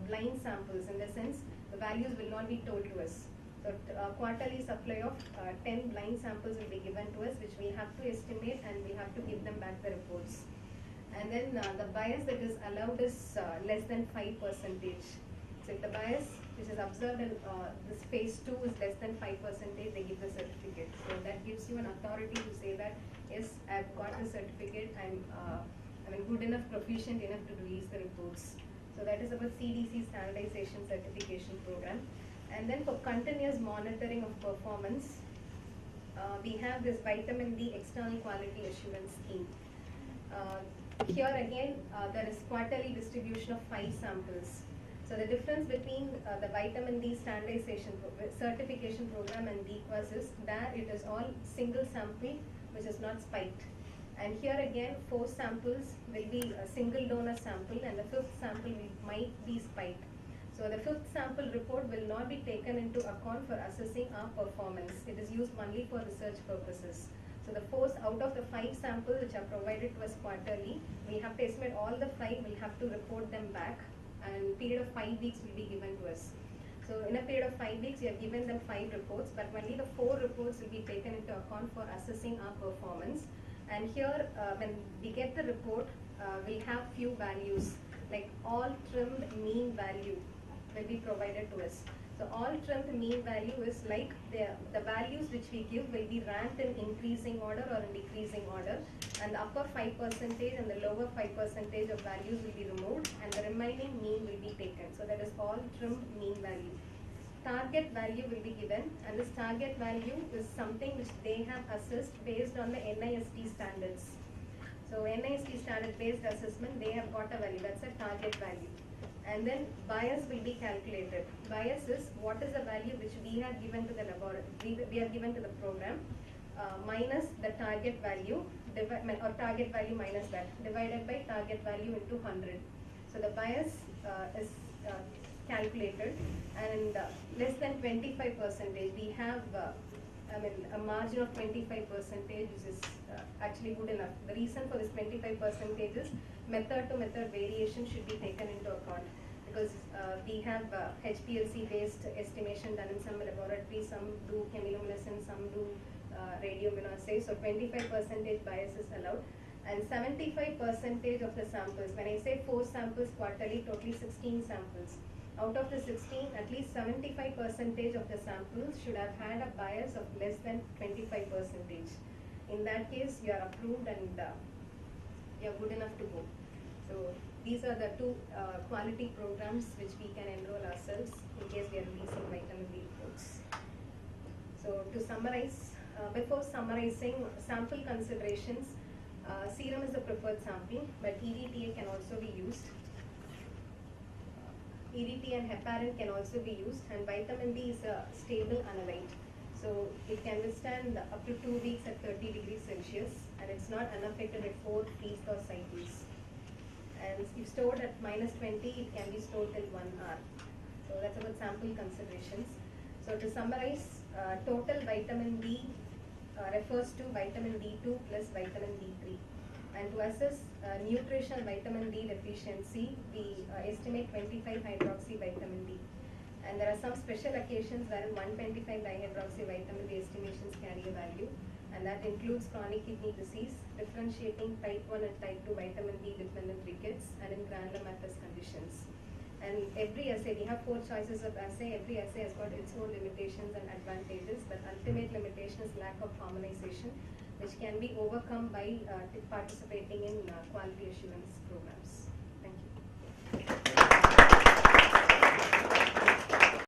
S16: blind samples. In the sense, the values will not be told to us. So quarterly supply of 10 blind samples will be given to us, which we have to estimate and we have to give them back the reports. And then the bias that is allowed is less than 5%. So if the bias which is observed in this phase 2 is less than 5%, they give the certificate. So that gives you an authority to say that, yes, I've got the certificate, I'm good enough, proficient enough to release the reports. So that is about CDC standardization certification program. And then for continuous monitoring of performance, we have this vitamin D external quality assurance scheme. Here again, there is quarterly distribution of 5 samples. So the difference between the vitamin D standardization certification program and DQuas is that it is all single sample which is not spiked. And here again, 4 samples will be a single donor sample and the 5th sample might be spiked. So the 5th sample report will not be taken into account for assessing our performance. It is used only for research purposes. So the 4 out of the 5 samples which are provided to us quarterly, we have to estimate all the 5, we'll have to report them back, and period of 5 weeks will be given to us. So in a period of 5 weeks, we have given them 5 reports, but only the 4 reports will be taken into account for assessing our performance. And here, when we get the report, we'll have few values, like all trimmed mean value will be provided to us. So all trimmed mean value is like the values which we give will be ranked in increasing order or in decreasing order, and the upper 5% and the lower 5% of values will be removed, and the remaining mean will be taken. So that is all trimmed mean value. Target value will be given, and this target value is something which they have assessed based on the NIST standards. So NIST standard based assessment, they have got a value, that's a target value. And then bias will be calculated. Bias is what is the value which we have given to the laboratory, we have given to the program, minus the target value, or target value minus that, divided by target value into 100. So the bias is calculated, and less than 25%, we have a margin of 25%, which is actually good enough. The reason for this 25% is method to method variation should be taken into account, because we have HPLC based estimation done in some laboratories, some do chemiluminescence, some do radio immunoassay. So 25% bias is allowed, and 75% of the samples, when I say 4 samples quarterly, totally 16 samples. Out of the 16, at least 75% of the samples should have had a bias of less than 25%. In that case, you are approved and you are good enough to go. So these are the 2 quality programs which we can enroll ourselves in case we are releasing vitamin D reports. So to summarize, before summarizing sample considerations, serum is the preferred sample, but EDTA can also be used. EDT and heparin can also be used, and vitamin D is a stable analyte. So it can withstand up to 2 weeks at 30 degrees Celsius, and it's not unaffected at 4 feast or cycles. And if stored at -20, it can be stored till 1 hour. So that's about sample considerations. So to summarize, total vitamin D refers to vitamin D2 plus vitamin D3. And to assess nutritional vitamin D deficiency, we estimate 25 hydroxy vitamin D. And there are some special occasions where 125 dihydroxy vitamin D estimations carry a value, and that includes chronic kidney disease, differentiating type 1 and type 2 vitamin D dependent rickets, and in granulomatous conditions. And every assay, we have 4 choices of assay. Every assay has got its own limitations and advantages, but ultimate limitation is lack of harmonization, which can be overcome by participating in quality assurance programs. Thank you.